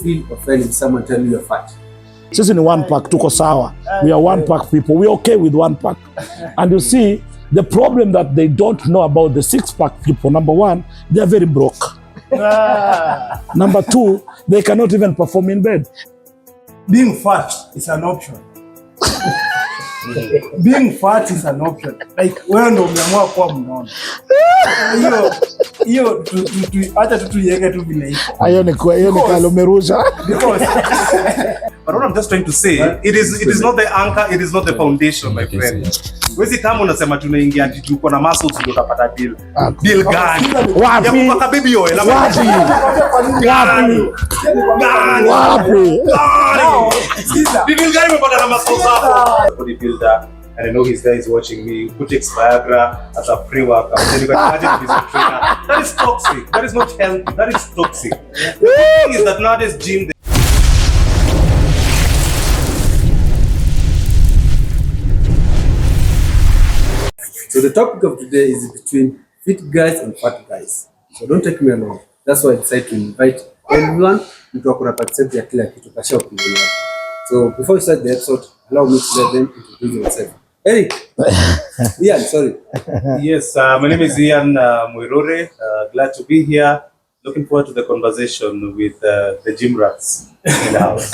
feel offended if someone tell you you're fat? Sisi ni one pack, tuko sawa. We are one pack people. We are okay with one pack. And you see, the problem that they don't know about the 6-pack people, number one, they are very broke. Number two, they cannot even perform in bed. Being fat is an option. Being fat is an option. Like, wewe ndo umeamua kuwa mnono. Hiyo acha tu tuiweke tu vile iko. Hiyo ni kalomerusha. Because but what I'm just trying to say, it is not the anchor, it is not the foundation, my friend. Wezi kama unasema tunaingia ati uko na muscles ndio utapata deal. Deal gani? Wapi? Ya kupaka baby oil. Wapi? Deal gani umepata na muscles hapo? Bodybuilder, and I know his guy is watching me, who takes Viagra as a pre-workout. Then you can imagine if he's a trainer. That is toxic. That is not healthy. That is toxic. The thing is that nowadays gym. So the topic of today is between fit guys and fat guys. So don't take me along. That's why I decided to invite everyone into a participate ya kila kitu kasha opinion. So before we start the episode, allow me to let them introduce themselves. Eric. Ian, sorry. Yes, my name is Ian Muirore. Glad to be here. Looking forward to the conversation with the gym rats in the house.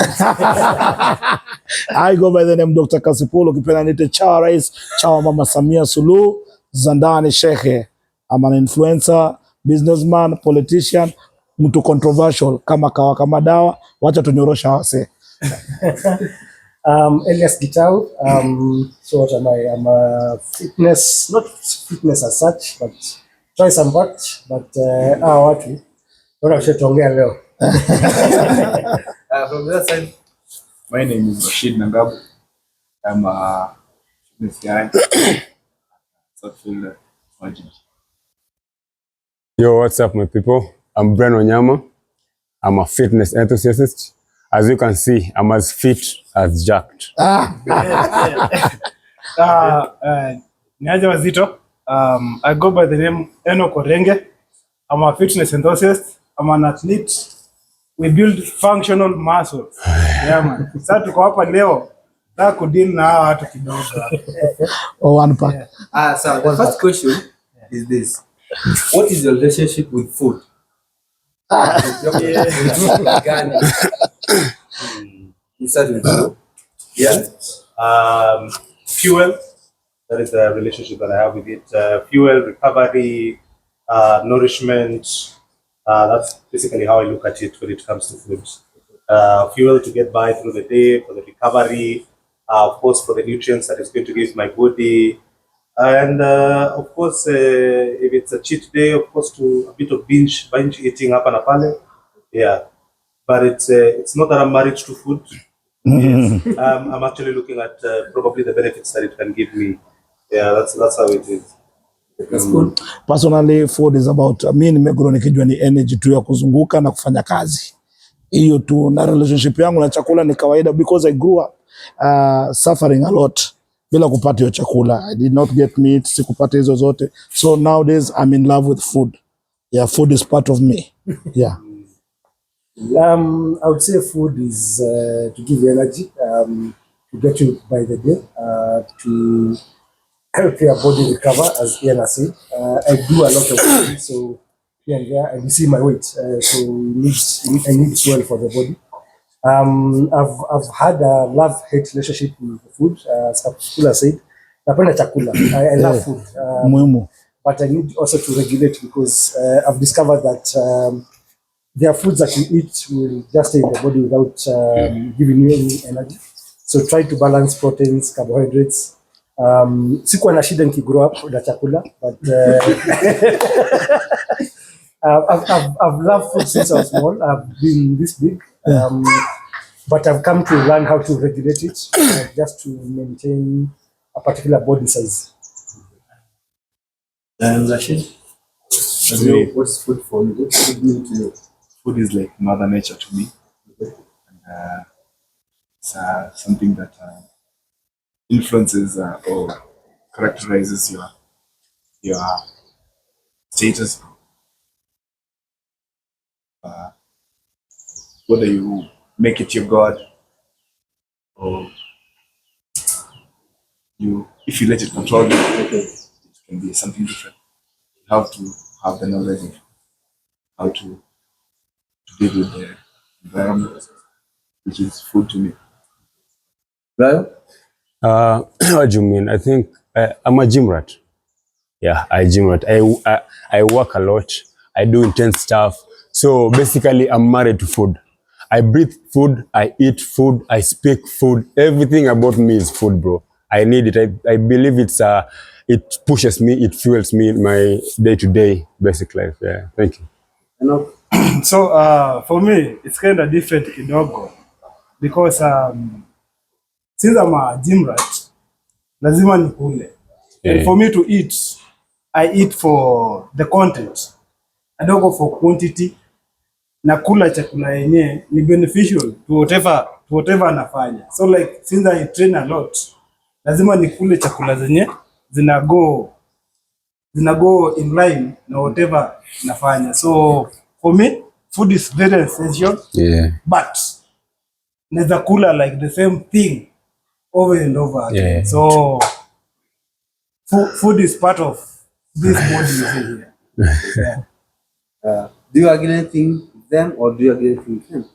I go by the name Dr. Kasipolo, ukipenda nite Chawa Rais, Chawa Mama Samia Suluhu, Zandani Shekhe. I'm an influencer, businessman, politician, mtu controversial, kama kawa kama dawa, wacha tunyorosha wase. Elias Gitau, so what am I? I'm a fitness, not fitness as such, but try some what, but watu wana tuongea leo. From the other side, my name is Rashid Nangabu. I'm a fitness guy. Yo, what's up, my people? I'm Bren Onyama. I'm a fitness enthusiast. As you can see, I'm as fit as jacked. Niaje wazito. I go by the name Eno Korenge. I'm a fitness enthusiast. I'm an athlete. We build functional muscles. Yeah, man. Sasa tuko hapa leo na kudeal na hawa watu kidogo. One pack. So the first question is this. What is your relationship with food? You start with food. Yeah. Fuel. That is the relationship that I have with it. Fuel, recovery, nourishment. That's basically how I look at it when it comes to food. Fuel to get by through the day, for the recovery, of course for the nutrients that it's going to give my body, and of course if it's a cheat day, of course to a bit of binge eating hapa na pale. Yeah, but it's not that I'm married to food. Yes. I'm actually looking at probably the benefits that it can give me. Yeah, that's how it is. That's good. Personally, food is about, mimi nimegrow nikijua ni energy tu ya kuzunguka na kufanya kazi. Hiyo tu, na relationship yangu na chakula ni kawaida because I grew up suffering a lot bila kupata hiyo chakula. I did not get meat, sikupata hizo zote. So nowadays I'm in love with food. Yeah, food is part of me. Yeah. I would say food is to give you energy, to get you by the day, to help your body recover, as Ian has said. I do a lot of food, so here and there, and you see my weight, so I need fuel for the body. I've had a love-hate relationship with food, as Kapula said. Napenda chakula. I love food, but I need also to regulate because I've discovered that there are foods that you eat will just stay in the body without giving you any energy. So try to balance proteins, carbohydrates. Sikuwa na shida grow up na chakula, but I've loved food since I was small. I've been this big, but I've come to learn how to regulate it just to maintain a particular body size. Rashid, what's food for you? What's food mean to you? Food is like Mother Nature to me. And, it's something that influences or characterizes your status. whether you make it your God or if you let it control you, it can be something different. You have to have the knowledge of how to deal with the environment, which is food to me. Brian? What do you mean? I think I'm a gym rat. Yeah, I gym rat. I work a lot. I do intense stuff. So basically, I'm married to food. I breathe food. I eat food. I speak food. Everything about me is food, bro. I need it. I believe it pushes me. It fuels me in my day-to-day basic life. Yeah. Thank you. So for me, it's kind of different kidogo because since I'm a gym rat, lazima nikule. And for me to eat, I eat for the content. I don't go for quantity. Nakula chakula yenye ni beneficial to whatever nafanya. So like since I train a lot, lazima nikule chakula zenye zina go in line na whatever nafanya. So for me, food is very essential. Yeah. But naweza kula like the same thing over and over again. Yeah. So food is part of this body here. Yeah. Do you agree anything with them or do you agree anything with them?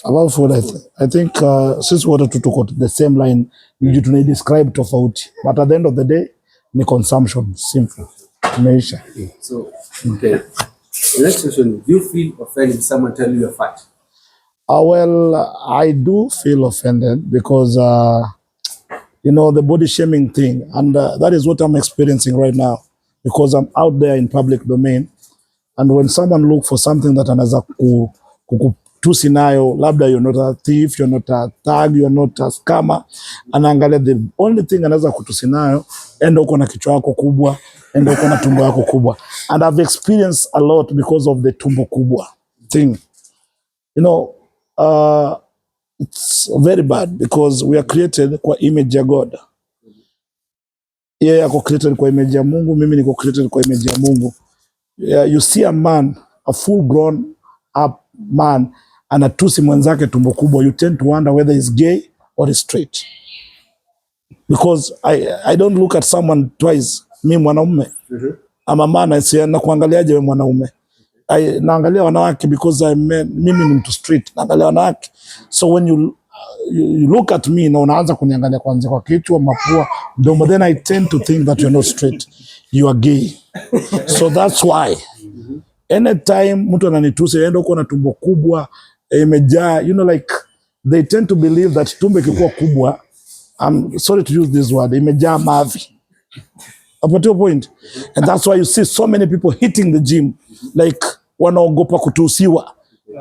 About food, I think since wote tuko the same line, ndio tunai describe tofauti, but at the end of the day ni consumption, simple, imeisha. So, okay. The next question, do you feel offended if someone tell you you're fat? Well, I do feel offended because the body shaming thing, and that is what I'm experiencing right now because I'm out there in public domain, and when someone look for something that anaweza kukutusi nayo, labda you're not a thief, you're not a thug, you're not a scammer, anaangalia the only thing anaweza kutusi nayo, enda uko na kichwa yako kubwa, enda uko na tumbo yako kubwa. And I've experienced a lot because of the tumbo kubwa thing. It's very bad because we are created kwa image ya God. Yeye ako created kwa image ya Mungu, mimi niko created kwa image ya Mungu. You see a man, a full grown up man, anatusi mwenzake tumbo kubwa, you tend to wonder whether he's gay or he's straight. Because I don't look at someone twice. Mi mwanaume. I'm a man, I say, nakuangaliaje we mwanaume. Naangalia wanawake because mimi ni mtu street, naangalia wanawake. So when you look at me na unaanza kuniangalia kuanzia kwa kichwa, mapua, mdomo, then I tend to think that you're not straight. You are gay. So that's why anytime mtu ananitusi enda uko na tumbo kubwa imejaa, like they tend to believe that tumbo ikikuwa kubwa, I'm sorry to use this word, imejaa mavi. Up to a point. And that's why you see so many people hitting the gym, like wanaogopa kutusiwa.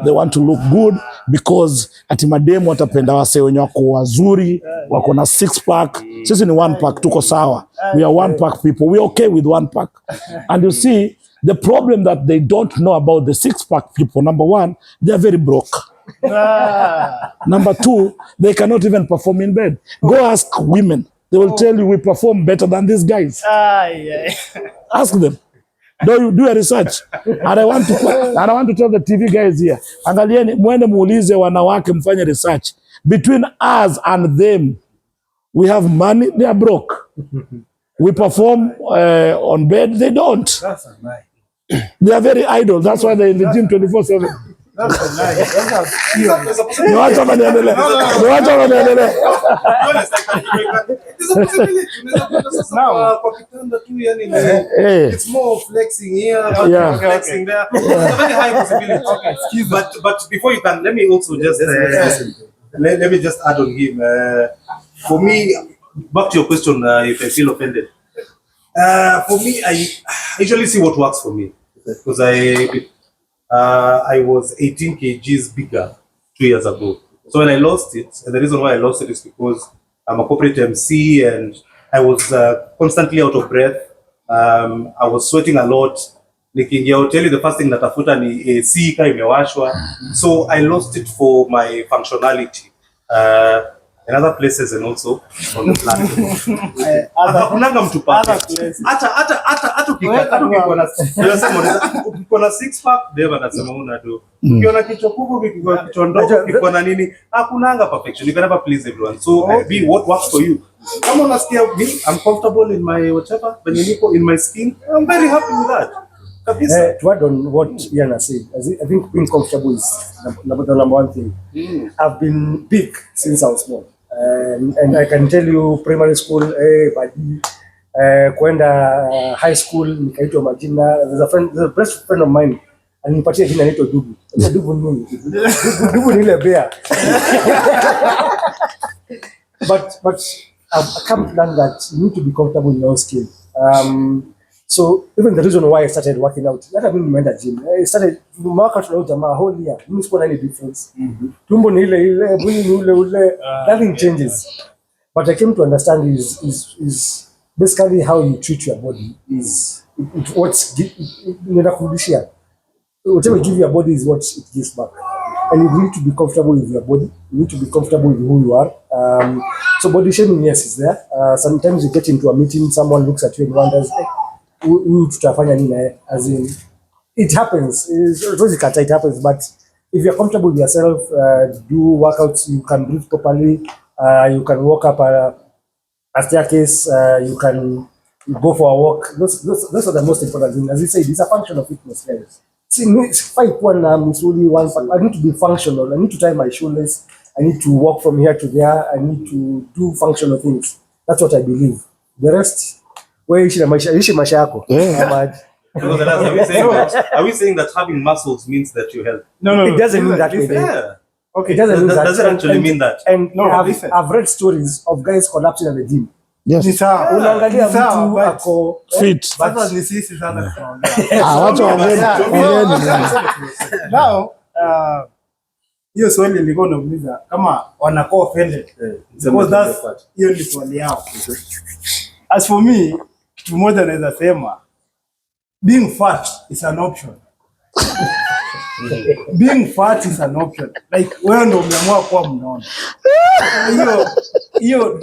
They want to look good because ati mademu watapenda wase wenye wako wazuri, wako na 6-pack. Sisi ni 1-pack, tuko sawa. We are 1-pack people. We are okay with 1-pack. And you see, the problem that they don't know about the 6-pack people, number one, they are very broke. Number two, they cannot even perform in bed. Go ask women. They will tell you we perform better than these guys. Ask them. Do a research. And I want to tell the TV guys here. Angalieni, mwende muulize wanawake mfanye research. Between us and them, we have money, they are broke. We perform on bed, they don't. That's a lie. They are very idle. That's why they're in the gym 24/7. That's a lie. That's a Ni wacha wanaendelea. Ni wacha wanaendelea. Now, it's more flexing here, flexing there. It's a very high possibility. But before you can, let me also just let me just add on him. For me, back to your question, if I feel offended. For me, I usually see what works for me because I was 18 kgs bigger 2 years ago. So when I lost it, and the reason why I lost it is because I'm a corporate MC and I was constantly out of breath. I was sweating a lot. Nikiingia hoteli, the first thing natafuta ni AC imewashwa. So I lost it for my functionality. in other places and also on the planet. Hakunanga mtu perfect. Hata ukikuwa na six pack Dave anasema una do. Ukiona kichwa kubwa kichwa ndogo ukiwa na nini hakunanga perfection. You can never please everyone. So be what works for you. Kama unasikia I'm comfortable in my whatever, in my skin, I'm very happy with that. To add on what Yana said, I think being comfortable is number one thing. I've been big since I was small, and I can tell you, primary school, kwenda high school, nikaitwa majina. There's a best friend of mine, alinipatia jina anaitwa Dubu. Dubu nini? Dubu ni ile bear. But I've come to learn that you need to be comfortable in your skin. So even the reason why I started working out, that I mean, I gym. I started working out my whole year. Didn't see any difference. Tumbo ni ile, mwili ni ule. Nothing changes. But I came to understand is basically how you treat your body is what's inakurudishia. Whatever you give your body is what it gives back. And you need to be comfortable with your body. You need to be comfortable with who you are. So body shaming, yes, is there. Sometimes you get into a meeting, someone looks at you and wonders, tutafanya nini? As in, it happens. It happens. But if you're comfortable with yourself, do workouts, you can breathe properly, you can walk up a staircase, you can go for a walk. Those are the most important things. As you said, it's a function of fitness, guys. See, if I need to be functional. I need to tie my shoelace. I need to walk from here to there. I need to do functional things. That's what I believe. The rest, ishi maisha yako. Are we saying that having muscles means that you help? No. It doesn't mean that way. Yeah. Okay. It doesn't mean that. Does it actually mean that? And no, I've read stories of guys collapsing at the gym. Yes. Unaangalia mtu ako fit. Sasa ni sisi sana Watu wengine. Now, hiyo swali nilikuwa nauliza kama wanakuwa offended. Because that's hiyo ni swali yao. As for me, kitu moja naweza sema, being fat is an option. Being fat is an option. Like wewe ndio umeamua kuwa mnono. Hiyo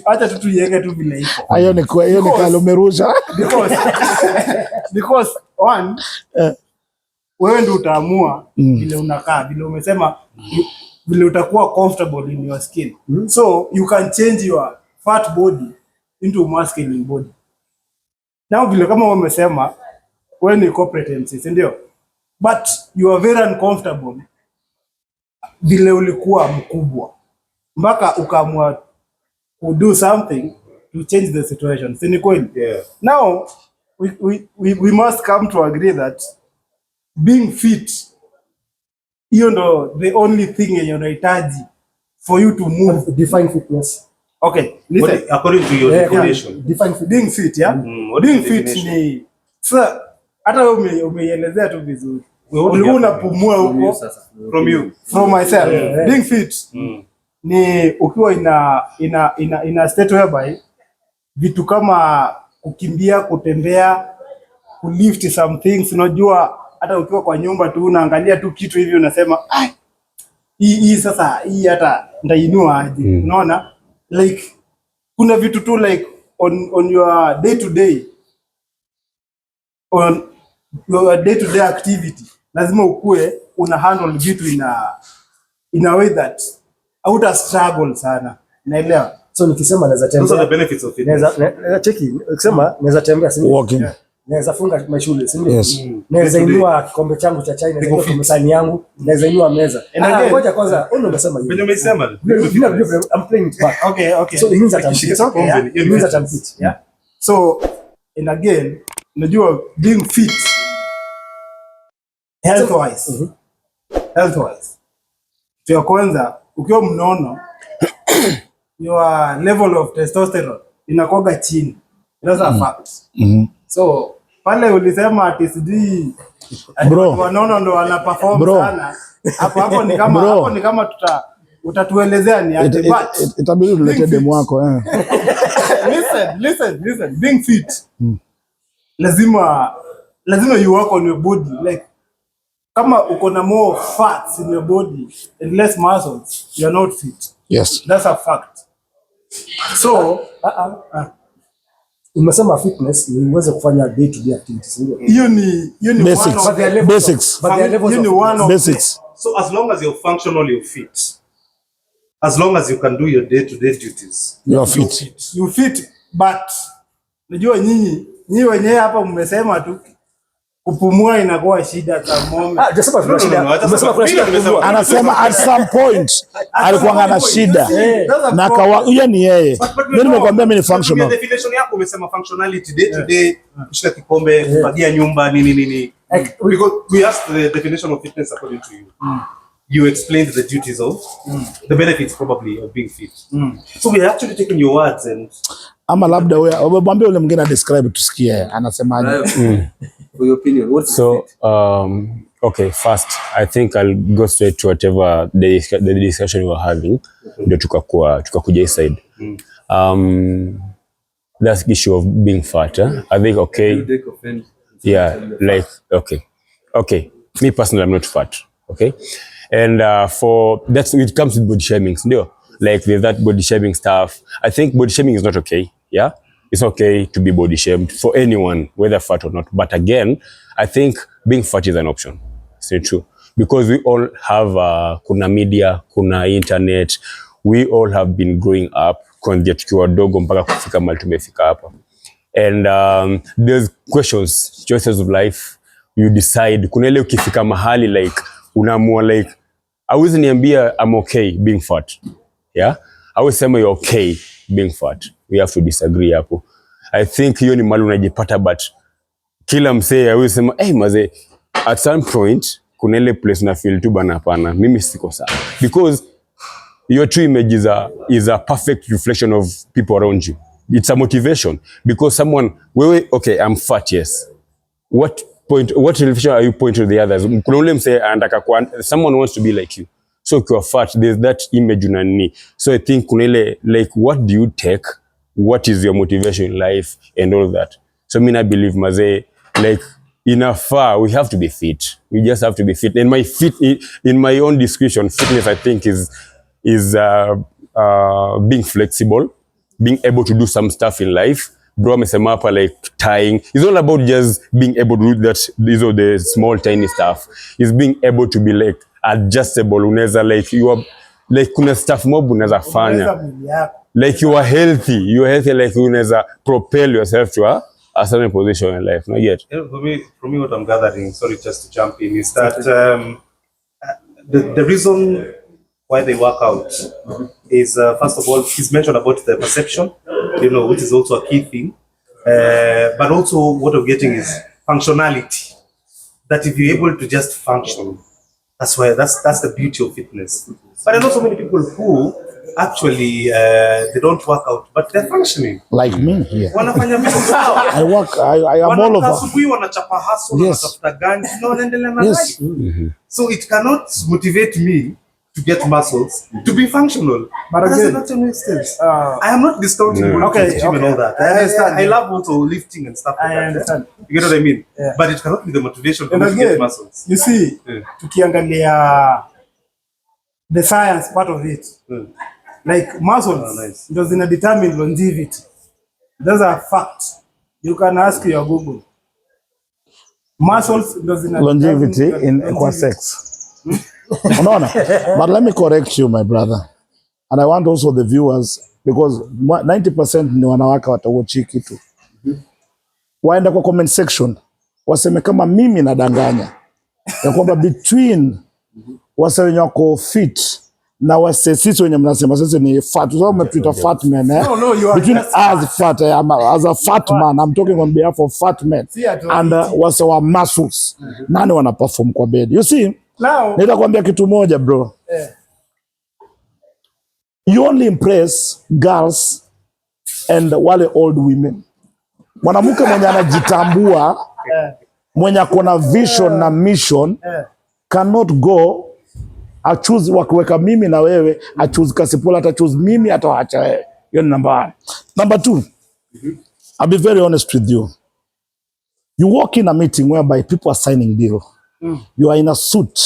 acha tu tuiweke tu vile iko. Hiyo ni kalomerusha. Because one, wewe ndio utaamua vile unakaa, vile umesema vile utakuwa comfortable in your skin. So you can change your fat body into masculine body. Now vile kama umesema wewe ni corporate MC, ndio? But you are very uncomfortable vile ulikuwa mkubwa mpaka ukaamua to do something to change the situation. Si ni kweli? Yeah. Now we must come to agree that being fit, hiyo ndo the only thing yenye unahitaji for you to move. Define fitness. Okay, listen. According to your definition. Define fit. Being fit, yeah? Being fit ni sasa hata wewe umeielezea tu vizuri. Ulikuwa unapumua huko from myself. Being fit ni ukiwa ina state whereby vitu kama kukimbia, kutembea, kulift some things, unajua hata ukiwa kwa nyumba tu unaangalia tu kitu hivi unasema hii sasa hii hata ndainua aje. Unaona, like kuna vitu tu like on your day to day, on your day to day activity lazima ukue una handle vitu in a way that hauta struggle sana, naelewa. So nikisema naweza tembea, those are the benefits of fitness. Naweza cheki, nikisema naweza tembea, si walking. Naweza funga mashule, si ndio? Yes. Naweza inua kikombe changu cha chai, naweza inua msani yangu, naweza inua meza. Ngoja kwanza, wewe unasema hivi. When you umesema, I'm playing it back. Okay. So it means that I'm fit. It means that I'm fit. Yeah. So and again, unajua being fit health wise. So kwanza ukiwa mnono your level of testosterone inakuwa chini. That's a fact. So pale ulisema ati sijui wanono ndo wana perform sana. Hapo ni kama utatuelezea ni ati, but itabidi tulete demo wako Listen, being fit lazima you work on your body. Like kama uko na more fats in your body and less muscles, you are not fit. Yes. That's a fact. So, Umesema fitness ni uweze kufanya day to day activities. hiyo ni Basics. one of the Basics. But there are levels hiyo ni of one of Basics. So as long as you're functional, you're fit. As long as you can do your day-to-day duties, You are fit. you fit, but unajua nyinyi wenyewe hapa mmesema tu kupumua inakuwa shida za moment. Jasema kuna shida. Umesema kuna shida kubwa. Anasema at some point alikuwa na shida. Na kawa hiyo ni yeye. Mimi nimekwambia mimi ni functional. Definition yako umesema functionality day to day, kushika kikombe, kufagia nyumba nini. Because we asked the definition of fitness according to you. You explained the duties of the benefits probably of being fit. So we are actually taking your words and Ama labda wewe mwambie ule mwingine describe tusikie anasemaje. For your opinion, what's So, okay, first, I think I'll go straight to whatever the discussion we were having. Ndio tukakuja hii side. That's the issue of being fat. I think, okay, yeah, like, okay. Me personally, I'm not fat, okay? And that's, it comes with body shaming, ndio? Like, there's that body shaming stuff. I think body shaming is not okay, yeah? It's okay to be body shamed for anyone, whether fat or not. But again, I think being fat is an option. It's true. Because we all have kuna media, kuna internet. We all have been growing up kuanzia tukiwa dogo mpaka kufika mahali tumefika hapa. And there's questions, choices of life. You decide. Kuna ile ukifika mahali like unaamua like hauwezi niambia I'm okay being fat. Yeah? I will say you're okay being fat. We have to disagree hapo. I think hiyo ni mahali unajipata, but kila msee I will say hey maze, at some point kuna ile place na feel tu bana hapana mimi siko sawa, because your true image is a perfect reflection of people around you. It's a motivation, because someone okay, I'm fat, yes. What reflection are you pointing to the others? Kuna ule msee anataka someone wants to be like you. So if you're fat, there's that image unani. So I think kuna ile like what do you take? What is your motivation in life and all that? So I believe maze like we have to be fit. We just have to be fit. And in my own description, fitness I think is being flexible, being able to do some stuff in life. Bro amesema hapa like tying. It's all about just being able to do that. These are the small tiny stuff. It's being able to be like adjustable. Unaweza like you are like kuna stuff mob unaweza fanya. Like you are healthy. Like unaweza propel yourself to a certain position in life. Not yet. For me, what I'm gathering, sorry, just to jump in, is that the reason why they work out is first of all, he's mentioned about the perception, which is also a key thing. But also what we're getting is functionality. That if you're able to just function, that's the beauty of fitness. But I know so many people who actually they don't work out, but they're functioning. Like me here. Wanafanya vitu zao. I work, I am all over. Asubuhi wanachapa hustle, wanatafuta ganji, wanaendelea na life. So it cannot motivate me to get muscles, to be functional. But again, that's not an sense. I am not discounting and all that. I understand. I love also lifting and stuff like that. Understand. You get what I mean? Yeah. But it cannot be the motivation for And me to again, get muscles. You see, tukiangalia the science part of it, like muscles, it doesn't determine longevity. That's a fact. You can ask your Google. Muscles doesn't longevity in equal sex. Unaona? But let me correct you, my brother. And I want also the viewers, because 90% ni wanawake watawatch kitu. Waenda kwa comment section, waseme kama mimi nadanganya. Ya kwamba between wase wenye wako fit na wase sisi wenye mnasema sisi ni fat. So umetuita fat man, eh? No, you are between just as fat, as a fat man, I'm talking on behalf of fat men. And wase wa muscles. Nani wana perform kwa bed? You see? Now, Nitakwambia kitu moja bro. You only impress girls and wale old women. Mwanamke mwenye anajitambua, mwenye akona vision na mission, cannot go a choose wakiweka mimi na wewe, a choose Kasipula, ata choose mimi, atawaacha wewe. Hiyo ni number 1. Number 2, I'll be very honest with you. You walk in a meeting whereby people are signing deal. You are in a suit.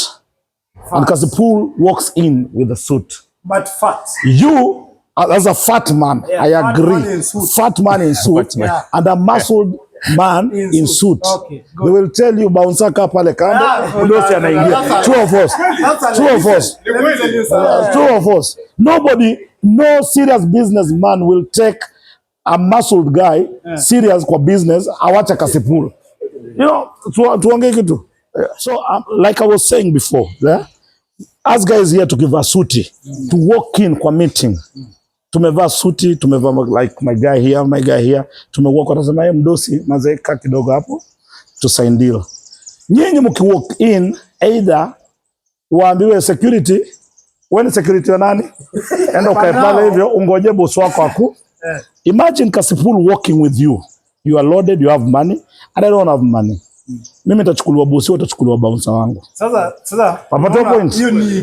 And Kasipul walks in with a suit. but fat. You, as a fat man, Yeah, I fat agree. man in suit. Fat man in suit. Yeah. And a muscled man in suit. Okay, good. They will tell you, bouncer ka pale kando, Mdosi anaingia. Two of us. Two of us. Let me tell you something. Two of us. Nobody, no serious businessman will take a muscled guy serious kwa business, awacha kasipul. You know, tuongee kitu. So, like I was saying before, us guys here to give a suti, to walk in kwa meeting. Tumevaa suti, tumevaa like my guy here, tumewalk, watasema Mdosi, mazeeka kidogo hapo, to sign deal. Nyinyi mkiwalk in, either waambiwe security, when security wa nani? Enda ukae pale hivyo, ungoje boss wako aku. Imagine Kasipul walking with you. You are loaded, you have money, and I don't have money. Mimi nitachukuliwa bosi, utachukuliwa bouncer wangu. Sasa Papato point.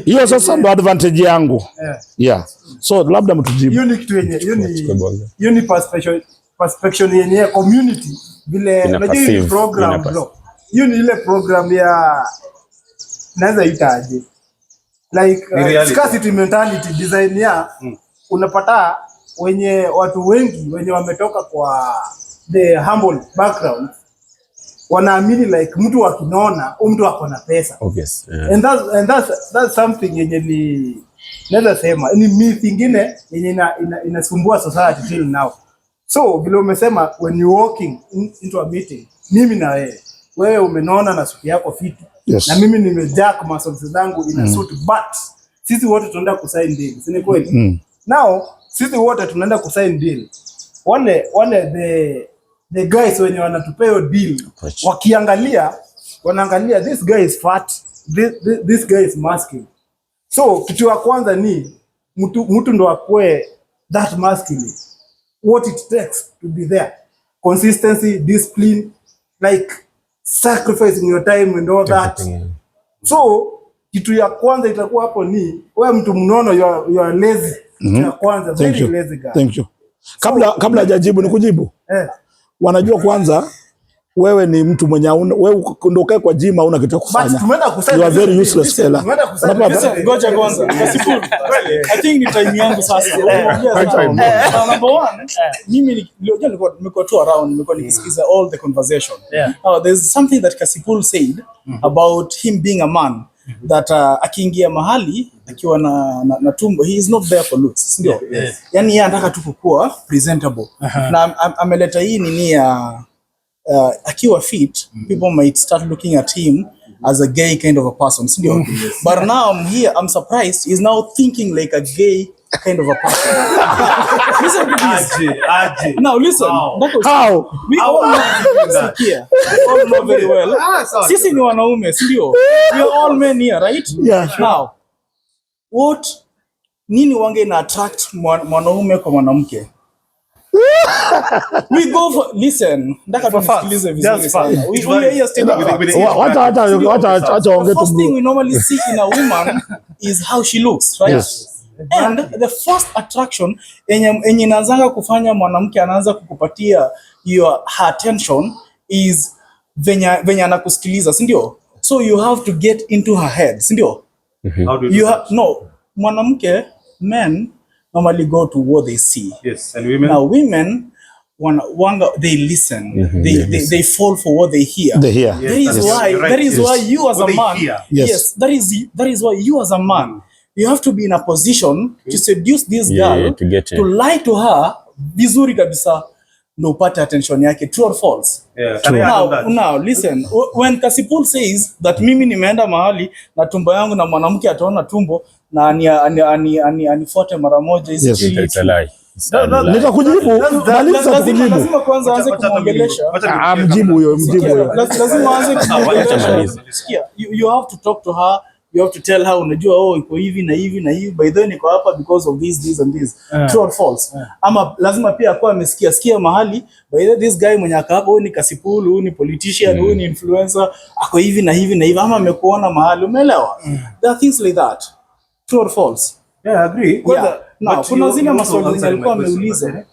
Hiyo sasa ndo advantage yangu. Yeah. So labda mtujibu. Hiyo ni kitu yenye, hiyo ni perspective yenye community vile unajua hii program bro. Hiyo ni ile program ya naweza itaje. Like scarcity mentality design ya unapata wenye watu wengi wenye wametoka kwa the humble background wanaamini like mtu akinona mtu ako na pesa. Obvious. Yeah. And that's something yenye ni naweza sema ni myth ingine yenye inasumbua society till now. So vile umesema when you walking into a meeting, mimi na wewe umenona na suti yako fiti. Yes. Na mimi nimejack muscles zangu in a suit, but sisi wote tunaenda kusign deal. Si ni kweli? Now sisi wote tunaenda kusign deal. Wale the guys wenye wanatupea deal wakiangalia wanaangalia this guy is fat, this guy is masculine. So kitu ya kwanza ni mtu ndo akue that masculine, what it takes to be there, consistency, discipline, like sacrificing your time and all that. So kitu ya kwanza itakuwa hapo ni wewe mtu mnono, you are lazy. Kitu ya kwanza, very lazy guy. Thank you. Kabla hajajibu nikujibu. Wanajua kwanza wewe ni mtu mwenye wewe ndio kwa gym hauna kitu kufanya. You are very useless fella. Ngoja kwanza. I think ni time yangu sasa. Number one, mimi nimekuwa tu around, nimekuwa nikisikiza all the conversation. There's something that Kasipul said about him being a man, that akiingia mahali akiwa na tumbo, he is not there for looks, ndio? Yani yeye anataka tu kukua presentable. Na ameleta hii nini ya akiwa fit, people might start looking at him as a gay kind of a person, ndio? But now I'm surprised he's now thinking like a gay kind of a person. Listen to this. Now listen. How? We all know very well. Sisi ni wanaume, ndio? We are all men here, right? Yeah. Now, nini wange na attract mwanaume kwa mwanamke? We go for, listen, ndaka tusikilize vizuri sana. The first thing we normally see in a woman is how she looks, right? Yes. And the first attraction enye inaanza kufanya mwanamke anaanza kukupatia your attention is venye anakusikiliza, si ndio? So you have to get into her head, si ndio? How do you no, mwanamke, men normally go to what they see. Yes, and women? Now women, they listen. They fall for what they hear. They hear. Yes, that is why you as a man, yes, that is why you as a man, you have to be in a position to seduce this girl, to lie to her vizuri kabisa, no upate attention yake. True or false? Now listen, when Kasipul says that mimi nimeenda mahali na tumbo yangu na mwanamke ataona tumbo na anifuate mara moja, It's a lie. Nitakujibu. Lazima kwanza aanze kumwongelesha. Mjibu huyo. Lazima aanze kumwongelesha. You have to talk to her. You have to tell her, unajua iko hivi na hivi na hivi, by the way niko hapa because of this and this. True or false? Ama lazima pia akwa amesikia mahali, by the way this guy mwenye akaba ni Kasipul, huyu ni politician, huyu ni influencer, ako hivi na hivi na hivi, ama amekuona mahali, umeelewa? There are things like that. True or false? Yeah, I agree. Now, kuna zile maswali zilikuwa ameuliza.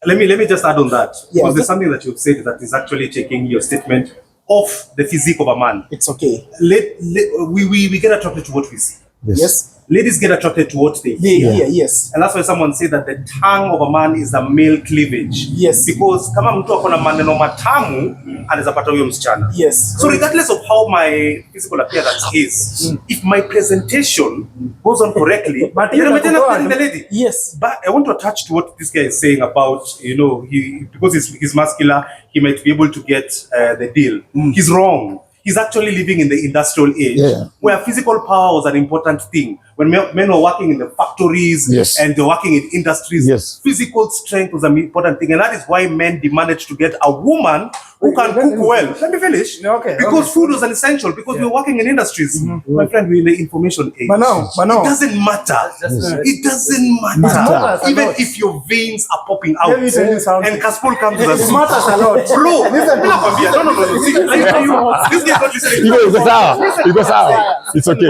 Let me just add on that. Because there's something that you've said that is actually taking your statement off the physique of a man. It's okay. We get attracted to what we see. Yes. ladies get attracted to what they hear. Yes. And that's why someone say that the tongue of a man is a male cleavage. Yes. Because kama mtu akona maneno matamu, anaweza pata huyo msichana. Yes. So regardless of how my physical appearance is, if my presentation goes on correctly, But then I'm attending the lady. Yes. But I want to attach to what this guy is saying about, you know, because he's muscular, he might be able to get the deal. He's wrong. He's actually living in the industrial age, where physical power was an important thing. When men were working in the factories and they're working in industries, physical strength was an important thing. And that is why men demanded to get a woman who can cook well. Let me finish. Okay. Because food was an essential, because we were working in industries. My friend, we're in the information age. But no. It doesn't matter. It doesn't matter. Even if your veins are popping out and Kaspol comes as a It matters a lot. Bro, no. See, this guy is not listening. You go sour. It's okay.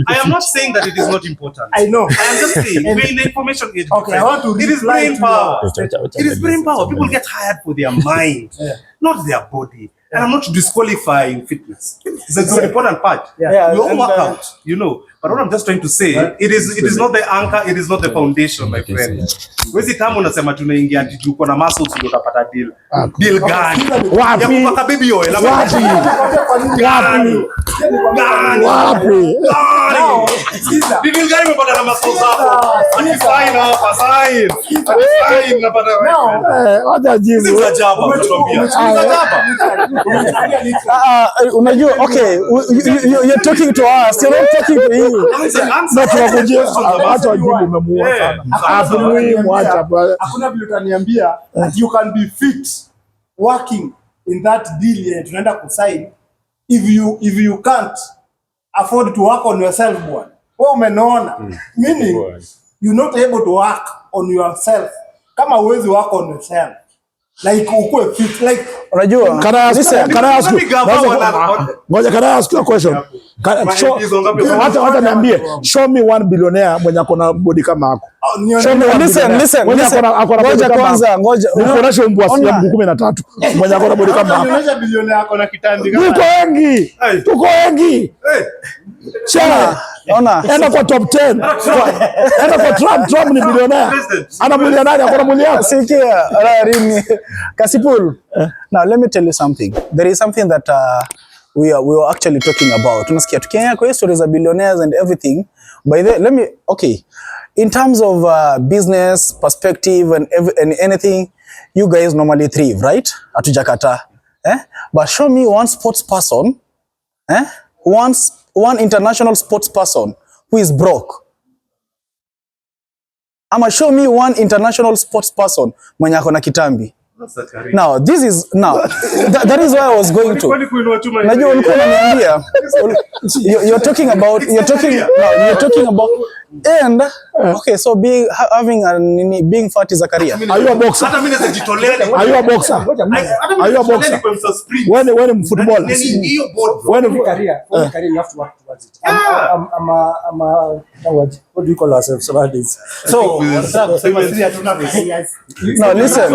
I am not saying that it is not important. I know. I am just saying we're in the information age. Okay, I want to it is reply brain to power. your- It is brain power. People get hired for their mind, not their body. And I'm not disqualifying fitness. It's an important part. Yeah, We all and, work out, you know. But what I'm just trying to say, it is not the anchor, it is not the foundation, my friend. Wezi kama unasema tunaingia ati tuko na muscles ndio utapata deal. Deal gani? Wapi? Ya kupaka baby oil. Wapi? Gani? Wapi? Deal gani umepata na muscles hapo? Ati sign hapa, sign. Ati sign napata wewe. Wacha jibu. Sisi tunajaba, tunatuambia. Tunajaba. Unajua, okay, you're talking to us, you're not talking to you. Na tunakujia hata wajibu umemuua sana. Hapo muhimu acha. Hakuna vile utaniambia that you can be fit working in that deal yenye tunaenda kusign if you can't afford to work on yourself bwana. Wewe umeona. Meaning you're not able to work on yourself. Kama huwezi work on yourself. Like ukue fit like Unajua, Can I ask you a question? Hata niambie, show me one billionaire mwenye akona body kama yako. listen. Ngoja kwanza, ngoja. Nikuoneshe mbwa ya mguu 13 mwenye akona body kama yako. unaonyesha bilionea ako na kitandi kama Tuko wengi. Chana. Ona. Enda kwa top 10. Enda kwa Trump ni billionaire. Ana mwili nani akona mwili yako? Sikia, Rini. Kasipul. Now let me tell you something. There is something that we were actually talking about. Tunasikia tukiangalia kwa stories of billionaires and everything. By the in terms of business perspective and anything, you guys normally thrive, right? Atujakata. But show me one sports person, one international sports person who is broke. Ama show me one international sports person mwenye ako na kitambi. Now that is where I was going to. Najua ulikuwa unaniambia you're talking about and okay, so being fat is a career. Are you a boxer? Hata mimi najitolea. Are you a boxer? Are you a boxer? When footballer? For every career you have to work towards it. I'm a what do you call ourselves nowadays? So, No, listen.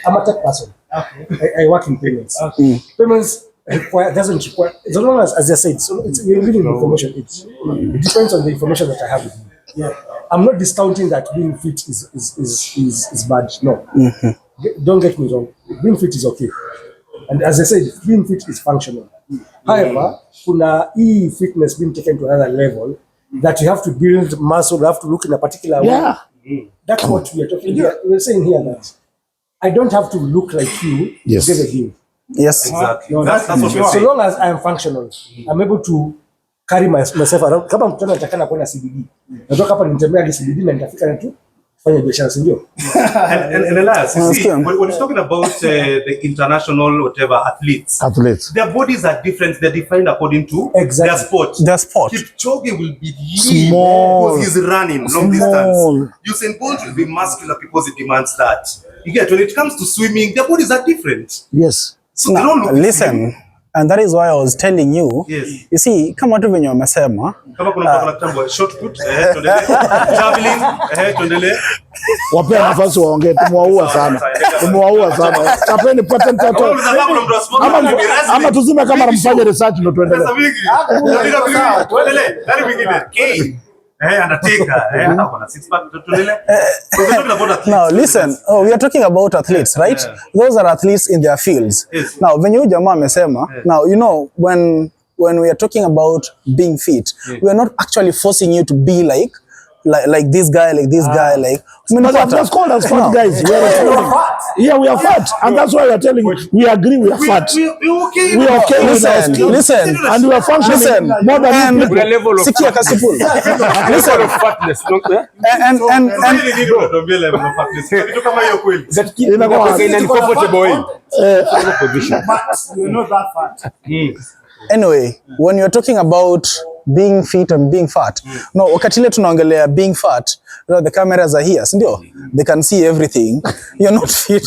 I'm a tech person. I work in payments. Payments doesn't require, as long as I said, we're living in information. It depends on the information that I have with me. I'm not discounting that being fit is bad. No. Don't get me wrong. Being fit is okay. And as I said, being fit is functional. However, kuna fitness being taken to another level that you have to build muscle, you have to look in a particular way. That's what we are talking here. We're saying here that I don't have to look like you to get a deal. Yes. Exactly. No, That's what we're so saying. long as I am functional, I'm able to carry myself around. Kama mtana atakana kwenda CBD. Natoka hapa nitembea hadi CBD na nitafika na tu fanya biashara, si ndio? And Elias, you see, when you're talking about the international whatever athletes, their bodies are different. They're defined according to their sport. Kipchoge will be lean because he's running long distance. Usain Bolt will be muscular because it demands that. You get, when it comes to swimming, their bodies are different. Yes. So they don't look Listen, And that is why I was telling you. Yes. You see, kama tu venye wamesema. Kama kuna kitambo short put, tuendelee. Javelin, tuendelee. Wapea nafasi waongee, tumewaua sana. Tumewaua sana. Chapeni patent tatu. Ama tuzime kama mfanye research ndio tuendelee. Tuendelee. Dari mwingine. Undertaker. Hapa na six pack tuendelee. Now listen, we are talking about athletes, right? Yeah. Those are athletes in their fields. Yes. Now, when you jamaa amesema, now you know when we are talking about being fit, we are not actually forcing you to be like this guy, like this guy, like. But I've just called us fat guys. We are we are fat, and that's why we are telling you. We agree we are fat. We are okay with our skin. Listen, and we are functioning more than you. Sikia Kasipul. Listen of fatness, and anyway, when you're talking about being fit and being fat, no, wakati ile tunaongelea being fat, you know, the cameras are here, sindio? They can see everything. You're not fit.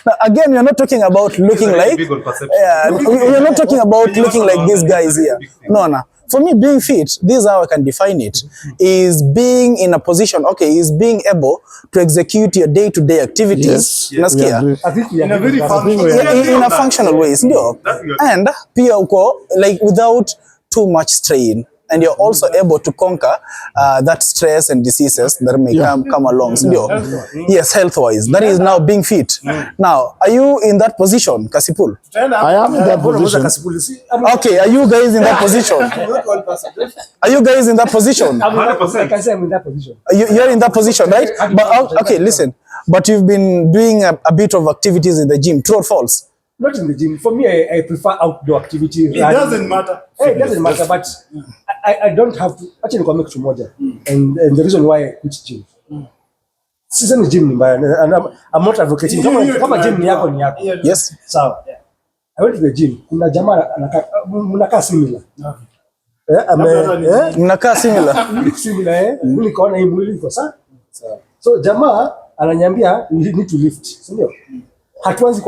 Now, again, you're not talking about looking like, you're not talking about looking like these guys here. No. For me, being fit, this is how I can define it, is being in a position, is being able to execute your day-to-day activities. Yes, in a very functional way. In a functional way, and pia uko, like, without too much strain, and you're also able to conquer that stress and diseases that may come along. Yes, health-wise. That is now being fit. Now, are you in that position, Kasipul? I am in that position. Okay, are you guys in that position? Are you guys in that position? 100%. I can say I'm in that position. You're in that position, right? But okay, listen. But you've been doing a bit of activities in the gym. True or false? Not in the gym. For me, I prefer outdoor activities. It doesn't matter. It doesn't matter, but I don't have to. Actually, I make tomorrow, and the reason why I quit gym. Season gym ni mbaya, and I'm not advocating. Kama gym ni yako ni yako. Yes. Sawa. I went to the gym. Kuna jamaa mnakaa similar. Mnakaa similar. Similar. Nikaona hii mwili iko sawa. So jamaa ananiambia you need to lift, sindio? Hatuanzi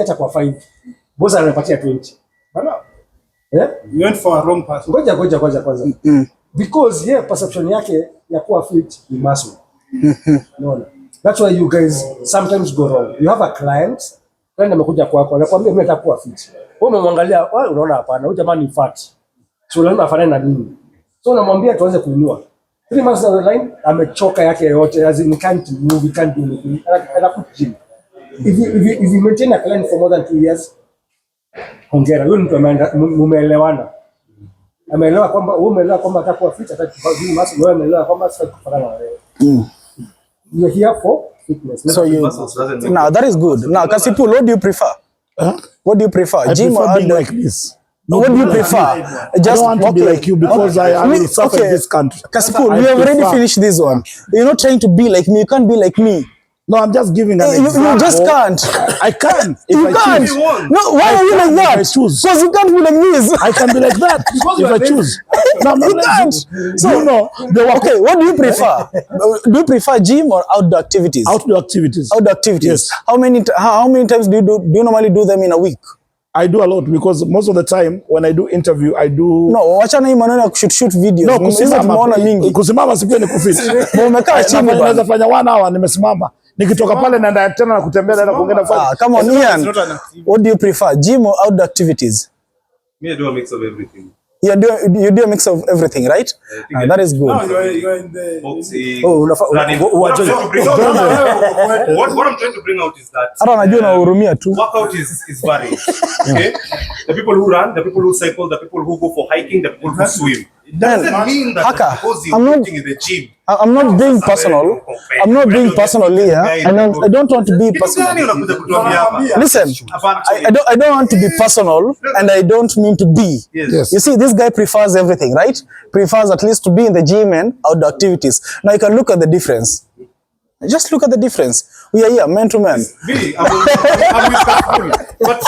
hata kwa 5. Boss anapatia 20. Bana. You went for a wrong path. Ngoja kwanza. Because perception yake ya kuwa fit ni muscle. No. That's why you guys sometimes go wrong. You have a client amekuja kwako, anakuambia mimi nataka kuwa fit. Wewe umemwangalia, unaona hapana, huyu jamaa ni fat. So lazima afanye na nini? So unamwambia tuanze kuinua. 3 months down the line amechoka yake yote, as in can't move, can't do anything. Anakuja gym. If you maintain a client for more than 2 years, hongera, huyo mtu mumeelewana. Ameelewa kwamba atakuwa fit, atakuwa muscle, wewe umeelewa kwamba sasa kufanana na wewe. You are here for fitness. So now that is good. Now Kasipul, what do you prefer? What do you prefer? Gym or being like this? What do you prefer? I don't want to be like you because I will suffer in this country. Kasipul, we have already finished this one. You're not trying to be like me. You can't be like me. No, I'm just giving an example. You just can't. I can. You can't. No, why are you like that? Because you can't be like this. I can be like that if I choose. No, you can't. So you know, okay, what do you prefer? Do you prefer gym or outdoor activities? Outdoor activities. Outdoor activities. Yes. How many times do you normally do them in a week? I do a lot because most of the time when I do interview, I do. No, wachana hii maneno ya shoot videos. No, kusimama sipia ni kufiti. Umekaa chini bwana. Naweza fanya 1 hour nimesimama. Nikitoka pale naenda tena na kutembea naenda kuongea fanya. Come on, Ian. What do you prefer, gym or outdoor activities? Me, I do a mix of everything. You do a mix of everything, right? That is good. No, you're in the boxing. running. What I'm trying to bring out is that hata najua na hurumia tu. Workout is varied. Okay? The people who run, the people who cycle, the people who go for hiking, the people who swim. It doesn't mean that because you're sitting in the gym. I'm not being personal. I'm not being personal here, and I don't want to be personal. Listen, I don't want to be personal, and I don't mean to be. Yes. You see, this guy prefers everything, right? Prefers at least to be in the gym and outdoor activities. Now you can look at the difference. Just look at the difference. We are here, man to man. I'm with Kasipul. But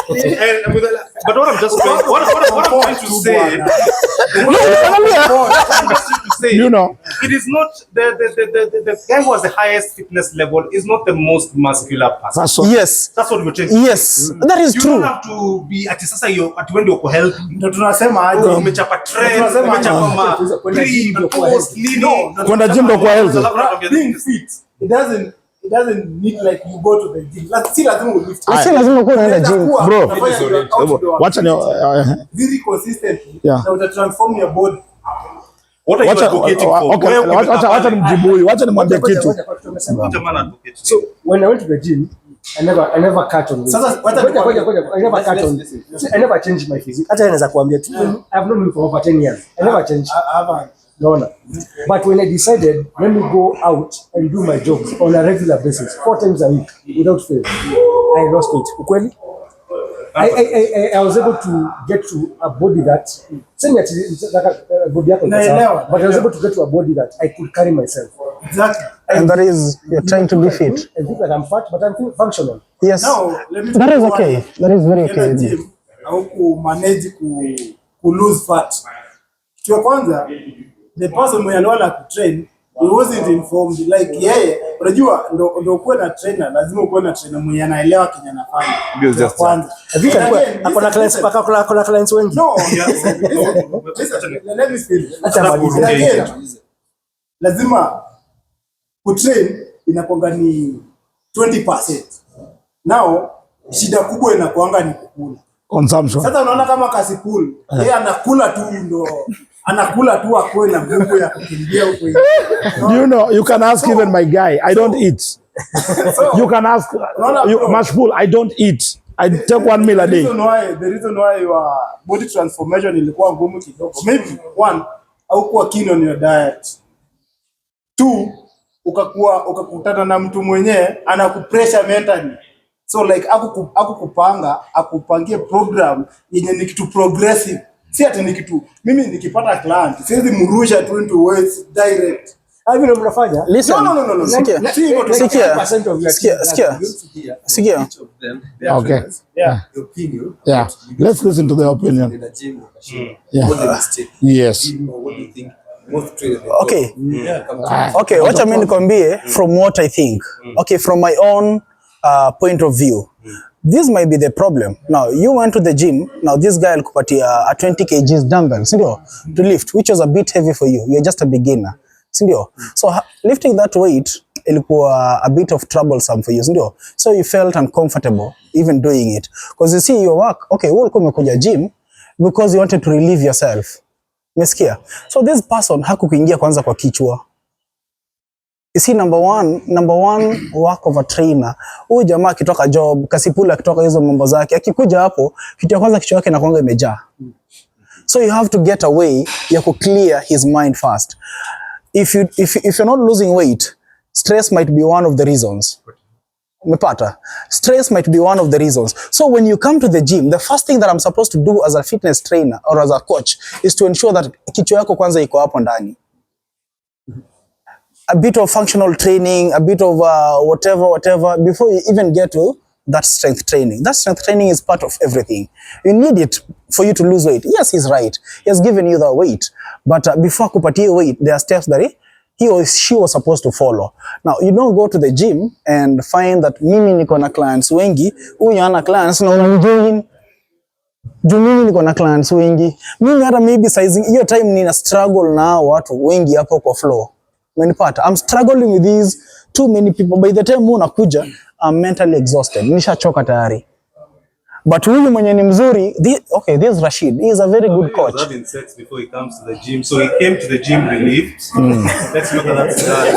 But what I'm just trying, what I'm trying to say, You know, it is not the guy who has the highest fitness level is not the most muscular person. that's what, Yes. That's what we're trying to Yes, say. that is You true. don't have to be at sasa you at when you're healthy. Ndio tunasema aje. Umechapa trend, umechapa ma pre post nini. kwenda gym ndo kwa healthy. Being fit, it doesn't need like you go to the gym. Si lazima ulift. Si lazima kuwa unaenda gym. Bro, Watch wacha ni very consistently. Yeah. Na uta transform your body. What are you advocating for? wacha nimjibu huyu, wacha nimwambie kitu. What am I advocating? So when I went to the gym, I never cut on weight. Sasa wacha I never cut on. I never changed my physique. Hata naweza kuambia tu, I've known him for over 10 years. I never changed. No. But when I decided, let me go out and do my jobs on a regular basis, 4 times a week, without fail, I lost weight. Ukweli? I was able to get to a body that, but I was able to get to a body that I could carry myself. Exactly. And that is, you're trying to be fit. I think that I'm fat, but I'm functional. Yes. Now, let me That is okay. That is very okay with me. Au ku manage ku lose fat. Kitu ya kwanza, the person mwenye anaona ku train, he wasn't informed. Like yeye, unajua ndo kuwe na trainer, lazima ukuwe na trainer mwenye anaelewa kenye anafanya. Ndio Kwanza. Akona clients wengi. No, let me finish. Lazima kutrain inakuanga ni 20%. Now shida kubwa inakuanga ni kukula. Consumption. Sasa unaona kama Kasipul, yeye anakula tu ndo anakula tu akwe na nguvu ya kukimbia huko hivi. You know, you can ask even my guy, I don't eat. You can ask Mashpool, I don't eat. I take 1 meal a day. The reason why your body transformation ilikuwa ngumu kidogo. Maybe one, haukuwa keen on your diet. 2, ukakutana na mtu mwenyewe anakupressure mentally. So like akukupanga, akupangie program yenye ni kitu progressive. Si ati ni kitu mimi nikipata client, siwezi mrusha tu into weights direct. Hivi ndio mnafanya? Listen. No. Sikia. Okay. Yeah. Yeah. Let's listen to the opinion. Yeah. Yes. Okay. Okay, wacha mimi nikwambie from what I think. Okay, from my own point of view. This might be the problem. Now, you went to the gym. Now, this guy alikupatia a 20 kgs dumbbell, sindio? To lift, which was a bit heavy for you. You're just a beginner, sindio? So, lifting that weight ilikuwa a bit of troublesome for you, sindio? So, you felt uncomfortable even doing it. Because you see your work, okay, wewe ulikuwa umekuja gym because you wanted to relieve yourself. Umesikia? So, this person hakukuingia kwanza kwa kichwa. You see, number one work of a trainer. Huyu jamaa akitoka job, Kasipula akitoka hizo mambo zake, akikuja hapo, kitu ya kwanza kichwa yake inakuanga imejaa. So you have to get a way ya ku clear his mind first. If you're not losing weight, stress might be one of the reasons. Umepata? Stress might be one of the reasons. So when you come to the gym, the first thing that I'm supposed to do as a fitness trainer or as a coach is to ensure that kichwa yako kwanza iko hapo ndani. A bit of functional training, a bit of whatever, before you even get to that strength training. That strength training is part of everything. You need it for you to lose weight. Yes, he's right. He has given you the weight. But before kupatia weight, there are steps that he or she was supposed to follow. Now, you don't go to the gym and find that mimi niko na clients wengi, huyu ana clients na unamjoin. Mimi niko na clients wengi. Mimi hata maybe sizing, hiyo time nina struggle na watu wengi hapo kwa floor. Menipata. I'm struggling with these too many people. By the time unakuja, I'm mentally exhausted. Nishachoka tayari. But huyu mwenye ni mzuri, this Rashid, he is a very good coach. He was having sex before he comes to the gym. So he came to the gym relieved. Let's look at that scenario.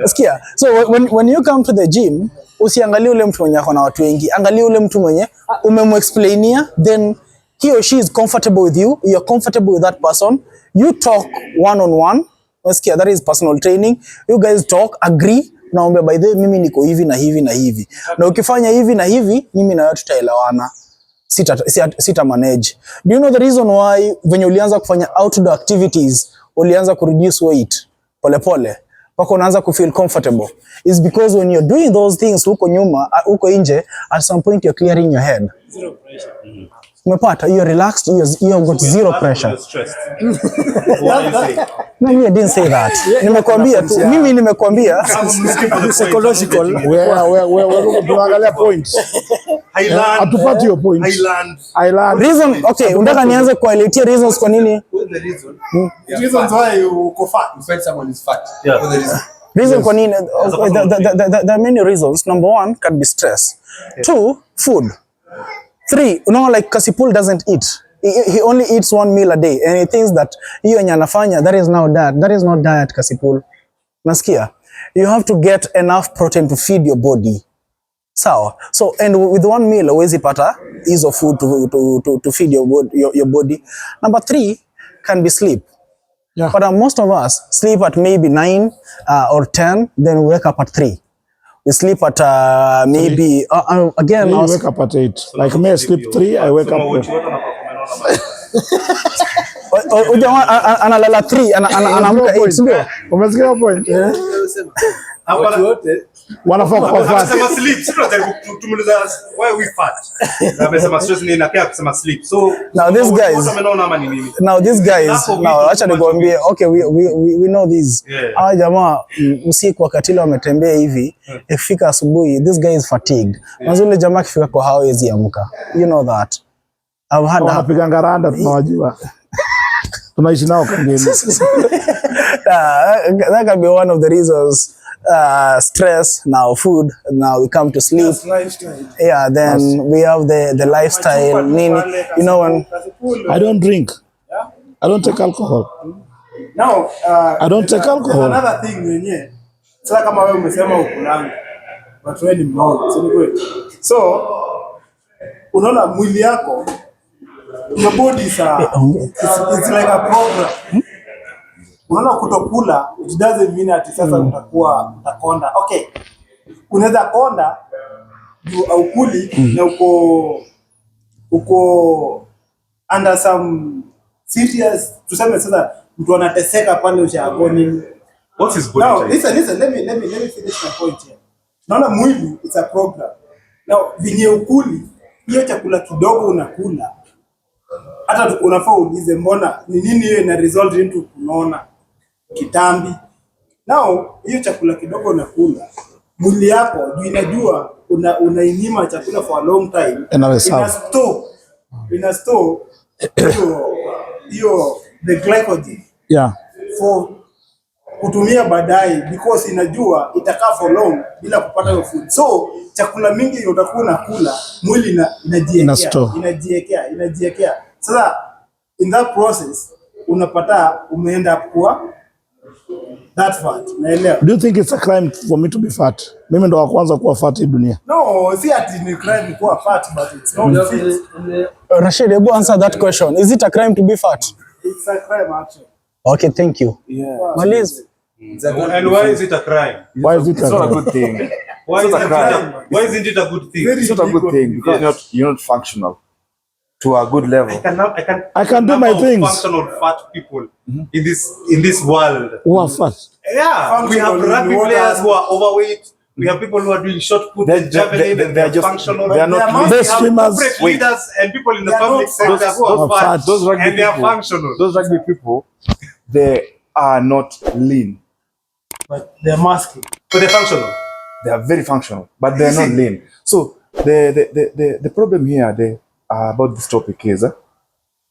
Sikia. So when you come to the gym, usiangalie ule mtu mwenye akona watu wengi. Angalia ule mtu mwenye umemexplainia, then he or she is comfortable with you. You're comfortable with that person. You talk one-on-one. Unasikia, that is personal training. You guys talk, agree. Naomba by the way, mimi niko hivi na hivi na hivi. Na ukifanya hivi na hivi, mimi na wewe tutaelewana. Sita manage. Do you know the reason why when ulianza kufanya outdoor activities, ulianza ku reduce weight pole pole? pako unaanza kufeel comfortable is because when you're doing those things huko nyuma, huko nje, at some point you're clearing your head. Zero pressure. Umepata, you're relaxed, you've got zero pressure. No, I didn't say that. Nimekuambia tu, mimi nimekuambia Psychological. Wewe tunaangalia points. Hatupati your point. Highland. Reason, okay, unataka nianze kuelezea reasons kwa nini? The reason. Reasons why uko fat. You find someone is fat. Yeah. For the reason. Reason kwa nini? There are many reasons. Number one can be stress. Two, food. Three, like Kasipul doesn't eat. He only eats one meal a day, and he thinks that hiyo yenye anafanya, that is now diet. That is not diet, Kasipul. Nasikia? You have to get enough protein to feed your body. Sawa. So, and with one meal, huwezi pata hizo food to feed your body. Number three can be sleep. Yeah. But most of us sleep at maybe 9 or 10, then we wake up at 3. We sleep at maybe again. You wake up at 8. Like me, I sleep 3. I wake up. Ujamaa analala 3, anaamka 8, ndio. Umesikia point? Watu wote Wanafaa kwa fast. Anasema sleep, sio tunajaribu tumuliza why we fat. Amesema stress ni inakaa kusema sleep. So now these guys, acha nikwambie, okay, we know this. Hawa jamaa usiku wakati ile wametembea hivi, ifika asubuhi, this guy is fatigued. Mazule jamaa kifika kwa hawezi amka. You know that. I've had that. Wanapiga ngaranda tunawajua. Tunaishi nao kangeni. That can be one of the reasons. Stress, now food, now we come to sleep. Yes, lifestyle. Yeah, then we have the lifestyle. Nini, you know, when I don't drink. I don't take alcohol. Now, I don't take alcohol. Another thing yenyewe. Sasa kama wewe umesema ukulanga. Watu wengi mnaona, si kweli? So, unaona mwili yako, your body is it's like a program. Unaona kutokula, it doesn't mean ati sasa utakonda. Okay. Unaweza konda juu aukuli na uko under some serious, tuseme sasa mtu anateseka pale ushagoni. What is body Now, type? listen, let me finish my point here. Naona mwili it's a program. Now, vinye ukuli, hiyo chakula kidogo unakula. Hata unafaa uulize mbona ni nini hiyo ina result into kunona kitambi. Now, hiyo chakula kidogo unakula, mwili yako juu inajua unainyima chakula for a long time. Ina store hiyo the glycogen. Yeah. For kutumia baadaye because inajua itakaa for long bila kupata hiyo food. So, chakula mingi utakuwa unakula, mwili inajiekea. Sasa in that process unapata umeenda kuwa that fat. Naelewa. Do you think it's a crime for me to be fat? Mimi ndo wa kwanza kuwa fat hii dunia. No, si ati ni crime kuwa fat, but it's not fit. Rashid, able answer that question. Is it a crime to be fat? It's a crime actually. Okay, thank you. Yeah. Maliz. And why is it a crime? Why is it It's not a good thing. Why isn't it a good thing? It's not a good thing because you're not functional to a good level. I can do my things. Functional fat people in this world. Who are fat? Yeah, we have rugby players who are overweight. We have people who are doing shot put, javelin, They're just functional. they are not Best swimmers. Corporate leaders and people in the public sector who are fat, those rugby and they are people, functional. Those rugby people, they are not lean. But they're masking. But they're functional. They are very functional, but they are not lean. So the problem here about this topic is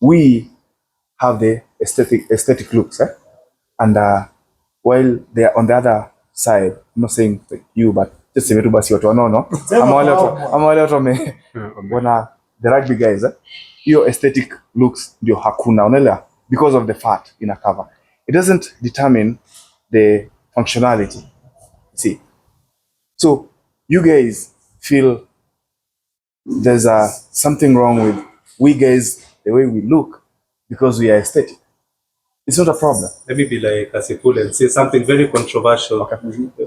we have the aesthetic looks, and while they are on the other side, I'm not saying like you, but just say basi watu wanono ama wale watu wana the rugby guys, your aesthetic looks ndio hakuna, unaelewa, because of the fat in a cover. It doesn't determine the functionality. See, so you guys feel there's something wrong with we guys, the way we look, because we are aesthetic. It's not a problem. Let me be like Kasipul and say something very controversial. Okay.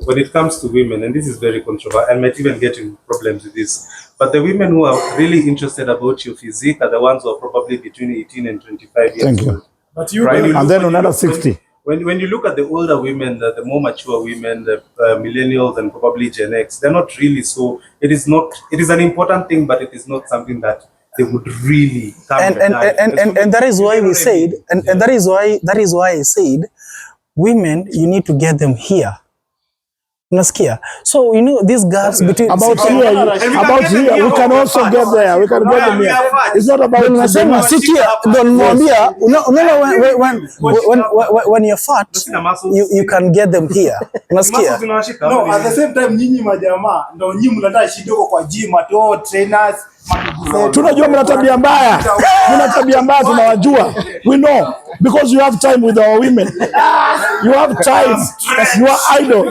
When it comes to women, and this is very controversial, I might even get in problems with this, but the women who are really interested about your physique are the ones who are probably between 18 and 25 years Thank you. old. But you Right. don't. And then another 60. when you look at the older women, the more mature women, the millennials and probably Gen X, they're not really so. It is an important thing, but it is not something that they would really come And that is why we said, and that is why I said, women, you need to get them here. Unasikia? So you know these girls between About here, we can also get there. We can get them here. It's not about unasema sikia, don't mwambia, unaona when you're fat, you can get them here. Unasikia? No, at the same time nyinyi majamaa ndio nyinyi mnataka shida kwa gym at trainers. Tunajua mna tabia mbaya. Mna tabia mbaya tunawajua. We know because you have time with our women. You have time. You are idle.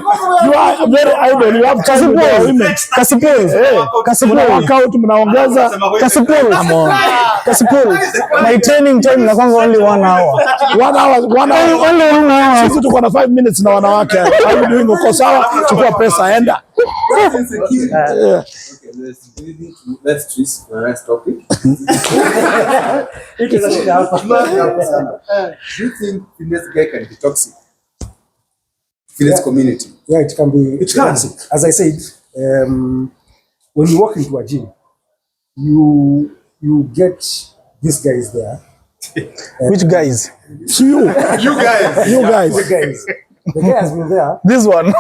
You are very idle. You have time with our women. Kasipul. Workout mnaongeza. Kasipul. My training time inakuwa only 1 hour. 1 hour. Only 1 hour. Sisi tuko na 5 minutes na wanawake. Are you doing uko sawa? Chukua pesa enda. Let's twist the next topic. Do you think fitness guy can be toxic? Fitness community. Yeah, it can be toxic. As I said, when you walk into a gym, you get these guys there. Which guys? It's you. You guys. You guys. The guys. The guy has been there. This one.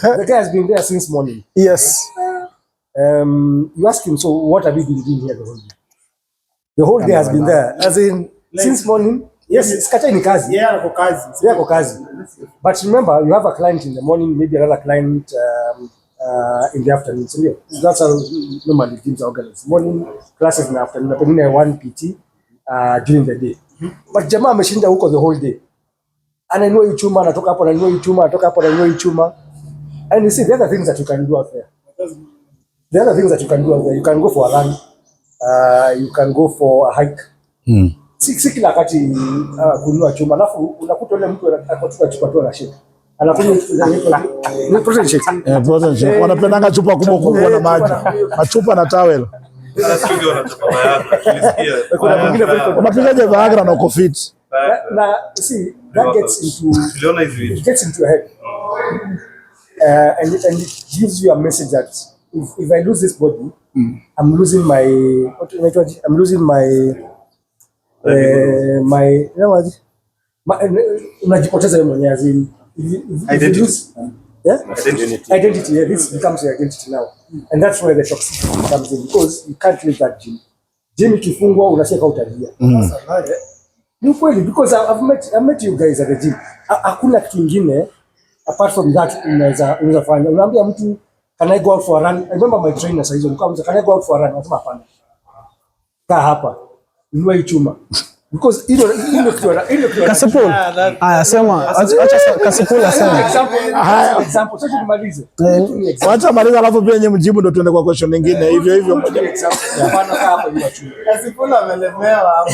The guy has been there since morning. Yes. You ask him, so what have you been doing here the whole day? The whole day has been there. As in, since morning. Yes, skata ni kazi. Yeah, ako kazi. Yeah, ako kazi. But remember, you have a client in the morning, maybe another client in the afternoon. So yeah, that's how normally gyms are organized. Morning classes in the afternoon, pengine 1 PT during the day. But jamaa ameshinda huko the whole day. Ananunua hii chuma, anatoka hapo ananunua hii chuma, anatoka hapo ananunua hii chuma. And you see, the other things that you can do out there. The other things that you can do out there, you can go for a run, you can go for a hike. Si kila wakati kununua chuma, alafu unakuta yule mtu anakuchukua chupa tu na shake. Anakunywa protein shake. Protein shake. Wanapendanga chupa kubwa na maji. Machupa na towel. Unapigaje Viagra na uko fit? Now, see, that gets into your head. And it gives you a message that if I lose this body, I'm losing my unajipoteza wewe mwenyewe as in identity. Identity. Yeah, this becomes your identity now, and that's where the toxicity comes in because you can't leave that gym. Gym ikifungwa unasikia utalia. Ni kweli because I've met you guys at the gym. Hakuna kitu kingine apart from that unaweza fanya. Unaambia mtu can I go out for a run? I remember my trainer said can I go out for a run? Nasema hapana. Kaa hapa. Nunua hii chuma. Because hilo Kasipul. Sema acha Kasipul asema. Example sasa tumalize. Wacha maliza alafu pia nyinyi mjibu ndo tuende kwa question nyingine hivyo moja. Kasipul amelemewa.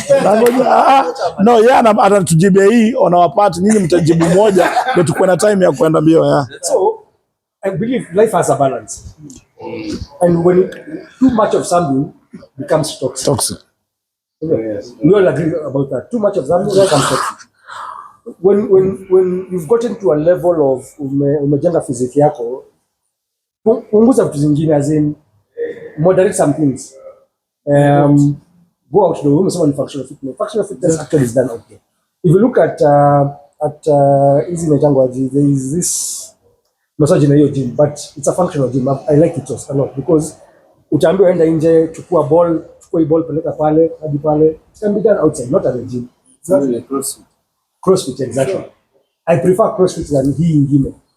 No, yeye atatujibia hii on our part, nyinyi mtajibu moja ndio tukue na time ya kwenda mbio. So I believe life has a balance. And when too much of something becomes toxic. Yes. We all agree about that. Too much of something becomes toxic. When you've gotten to a level of umejenga physique yako, punguza vitu zingine as in moderate some things. Go out the room, someone functional fitness. Functional fitness actually is done out there. If you look at easy netangwaji, there is this massage in your gym, but it's a functional gym. I like it a lot because utaambiwa enda nje, chukua ball peleka pale hadi pale. It can be done outside, not at the gym. It's not like CrossFit. CrossFit, exactly. I prefer CrossFit than hii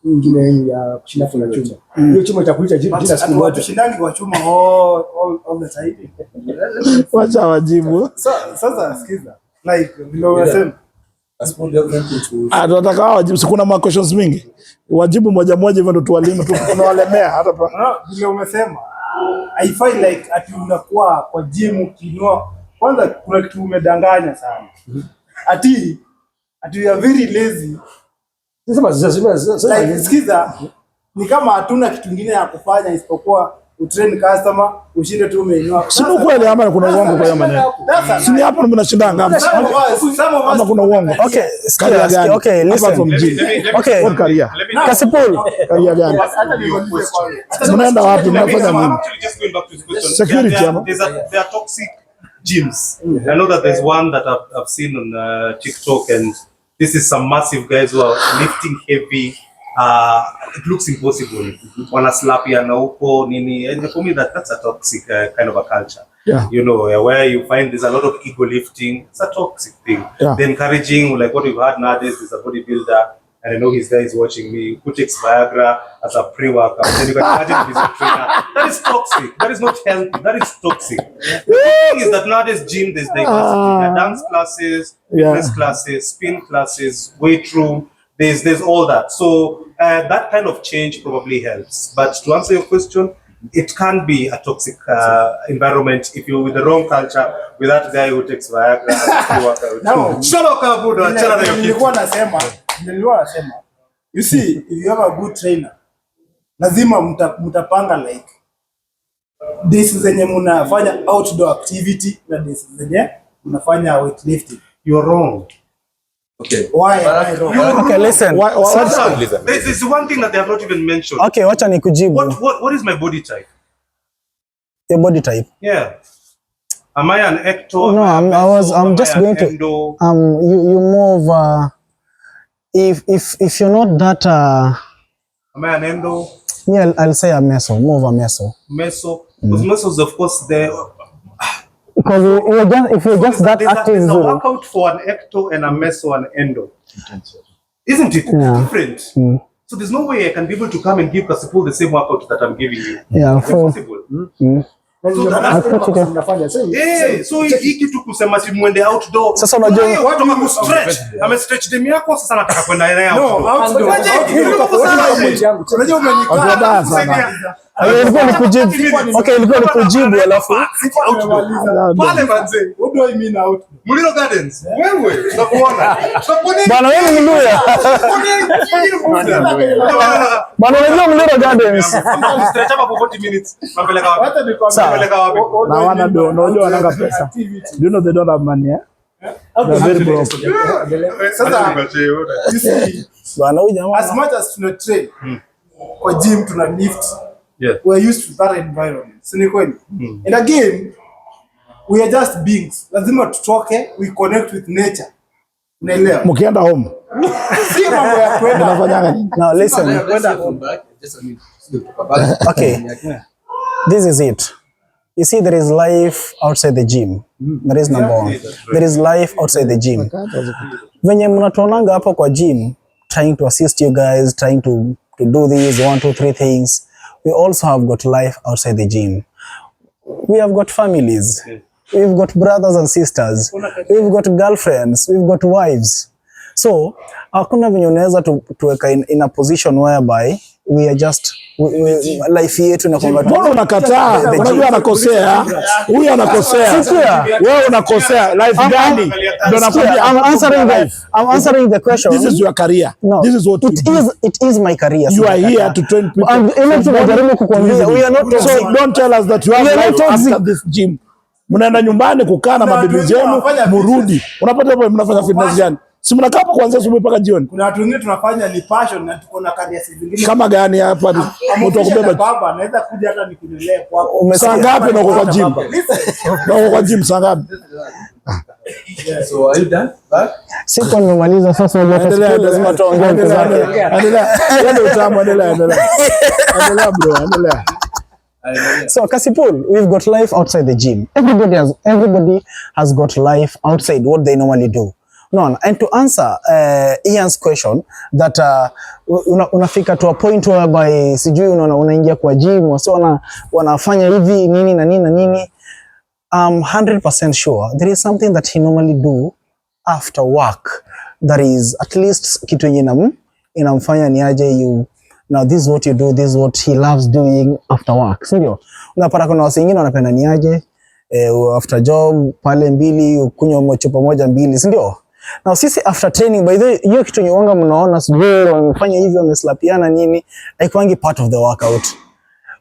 ingine ya kushinda na chuma. Hiyo chuma itakuita gym jina siku moja. Tushindangi kwa chuma all the time. Wacha wajibu. Sasa sikiza. Like vile unasema tunataka wajibu, sikuna ma questions mingi. Wajibu moja hivyo ndo tuwalimu tunawalemea hata vile umesema. I feel like ati unakuwa kwa gym ukinua kwanza kuna kitu umedanganya sana. Ati you are very lazy. Sasa like sikiza ni kama hatuna kitu kingine ya kufanya isipokuwa utrain customer, ushinde tu umeinua. Si kweli ama kuna uongo kwa hiyo maneno? Si ni hapa mnashindanga ama kuna uongo? Okay, Career gani? okay, listen. Okay, What career? Kasipul. Career gani? Mnaenda wapi? Mnafanya nini? Security ama? There are toxic gyms. I know that there's one that I've seen on TikTok, and this is some massive guys who are lifting heavy. It looks impossible. Wanna slap ya na uko nini, and for me that's a toxic kind of a culture. Yeah. You know, where you find there's a lot of ego lifting. It's a toxic thing. Yeah. The encouraging, like what we've had nowadays, is a bodybuilder, and I know his guy is watching me, who takes Viagra as a pre-workout. Then you can imagine if he's a trainer. That is toxic. That is not healthy. That is toxic. The thing is that nowadays gym, there's diversity. There are dance classes, fitness classes, spin classes, weight room. There's all that. So that kind of change probably helps. But to answer your question, it can be a toxic environment if you're with the wrong culture, with that guy who takes Viagra. No, shut up, Kabudo. Nilikuwa nasema, you see, if you have a good trainer, lazima mtapanga like this zenye mnafanya outdoor activity na this zenye mnafanya weightlifting. You're wrong. Okay. Why am I wrong? Okay, listen. There's one thing that they have not even mentioned. Okay, wacha nikujibu. What is my body type? Your body type? Yeah. Am I an ecto? No, I'm just going to you more of if you're not that am I an endo? Yeah, I'll say a meso, more of a meso. Meso, because mesos of course there. Because if you're just that active, there's a workout for an ecto and a meso and endo. Isn't it different? So there's no way I can be able to come and give Kasipul the same workout that I'm giving you. Yeah, it's possible. So hii kitu kusema si muende outdoor. Sasa unajua watu wako stretch. Ame stretch dem yako sasa nataka kwenda naye outdoor. No, outdoor. Unajua umenikaa sana. Ilikuwa ni kujibu. Okay, ilikuwa ni kujibu alafu pale manze. What do I mean out? Muliro Gardens. Wewe tunakuona. Bana wewe ni Mluya. Bana wewe ni Muliro Gardens. Stretch hapa for 40 minutes. Mapeleka wapi? Hata nipeleka wapi? Na wana unajua wananga pesa. Do you know they don't have money, eh? They're very broke. Sasa you see, bana huyu jamaa as much as tuna train kwa gym tuna lift. Yeah. We're used to that environment. Si kweli? And again, we are just beings. Lazima tutoke, we connect with nature. Unaelewa? Mkienda home. Si mambo ya kwenda. Mnafanya nini? Now listen. Okay. This is it. You see, there is life outside the gym. That is number one. There is life outside the gym. Venye mnatuonanga hapa kwa gym, trying to assist you guys, trying to do these 1, 2, 3 things. We also have got life outside the gym. We have got families. We've got brothers and sisters. We've got girlfriends. We've got wives. So, hakuna venye unaweza tuweka in a position whereby we are just life yetu na kwamba mbona unakataa? Unajua anakosea. Huyu anakosea. Wewe unakosea. Life gani? Ndio nakwambia I'm answering the question. This is your career. No, this is what it is my career. You are here to train people. We are not so don't tell us that you have life after this gym. Mnaenda nyumbani kukaa na mabibi zenu, murudi. Unapata hapo mnafanya fitness gani? Si mnakaa hapo kuanzia asubuhi mpaka jioni. Kuna watu wengine tunafanya ni passion na tuko na career zingine. Kama gani hapa mtu akubeba baba anaweza kuja hata nikunyelea kwako. Saa ngapi na kwa gym? Na kwa gym saa ngapi? So are you done? Sipo nimemaliza sasa lazima tuongee. Endelea. Ndio utamu endelea. Endelea bro, endelea. So Kasipul, we've got life outside the gym. Everybody has got life outside what they normally do. No, and to answer Ian's question that unafika to a point whereby sijui unaingia kwa gym wasi wanafanya hivi nini na nini na nini. I'm 100% sure there is something that he normally do after work that is at least kitu yenye inamfanya ni aje you. Now this is what you do, this is what he loves doing after work. Sindio? Unapata kuna watu wengine wanapenda ni aje after job pale mbili kunywa chupa moja mbili, sindio? Now sisi after training, by the way, hiyo kitu nyewanga mnaona sijui wamefanya hivi wameslapiana nini, haikuangi part of the workout.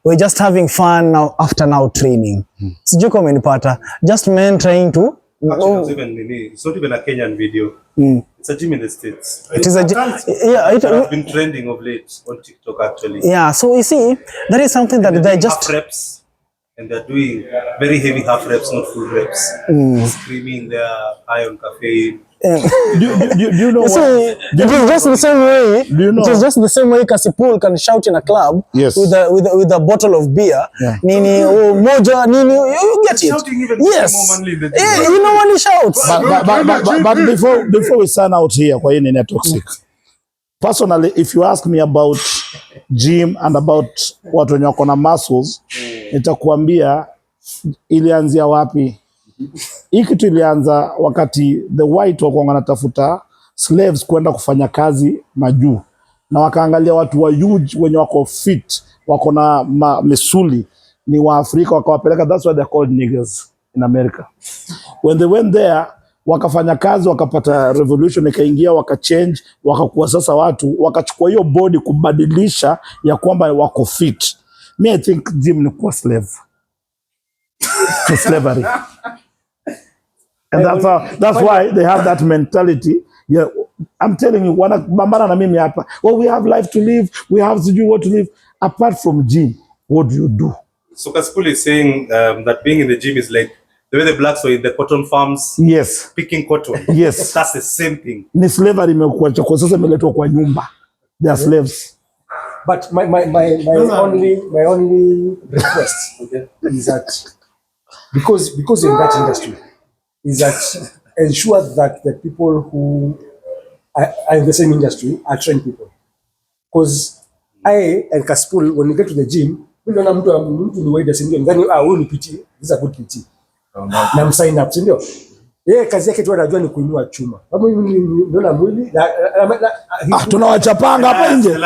we're just having fun now after training. Sijui kama umenipata. Just men trying to it's not even a Kenyan video. It's a gym in the States. It is it has been trending of late on TikTok actually. Yeah, so you see, that is something that they're just half reps, and they're doing very heavy half reps, not full reps. Screaming their high on caffeine. Do you know so what? It is just the same way. Do you know? It is just the same way Kasipul can shout in a club Yes. with a bottle of beer. Yeah. Nini, oh, moja, nini, you get it. Shouting even Yes. more manly than Yeah, you know when he shouts. But before we sign out here, kwa hii ni toxic. Personally, if you ask me about gym and about watu wenye wako na muscles, nitakwambia ilianzia wapi. Hii kitu ilianza wakati the white wako wanatafuta slaves kwenda kufanya kazi majuu, na wakaangalia watu wa huge wenye wako fit, wako na misuli, ni wa Afrika, wakawapeleka. That's why they're called niggers in America. When they went there, wakafanya kazi, wakapata revolution ikaingia, wakachange, wakakuwa sasa watu, wakachukua hiyo body kubadilisha ya kwamba wako fit. Me I think gym ni kuwa slave. Slavery. And that's why they have that mentality. Yeah, I'm telling you, wanabambana na mimi hapa. Well, we have life to live. We have to do what to live. Apart from gym, what do you do? So Kasipul is saying that being in the gym is like the way the blacks were in the cotton farms. Yes. Picking cotton. Yes. That's the same thing. Ni slavery imekuwa kwa sasa imeletwa kwa nyumba. They are slaves. But my only request is that because you're in that industry, is that ensure that the people who are in the same industry are trained people. Because I and Kasipul, when we get to the gym, we don't have to wait the same. Then huyu ni PT, this is a good PT. Na msign up, ndio. Yeye kazi yake tu anajua ni kuinua chuma. Kama mimi ndio mwili tunawachapanga hapa nje.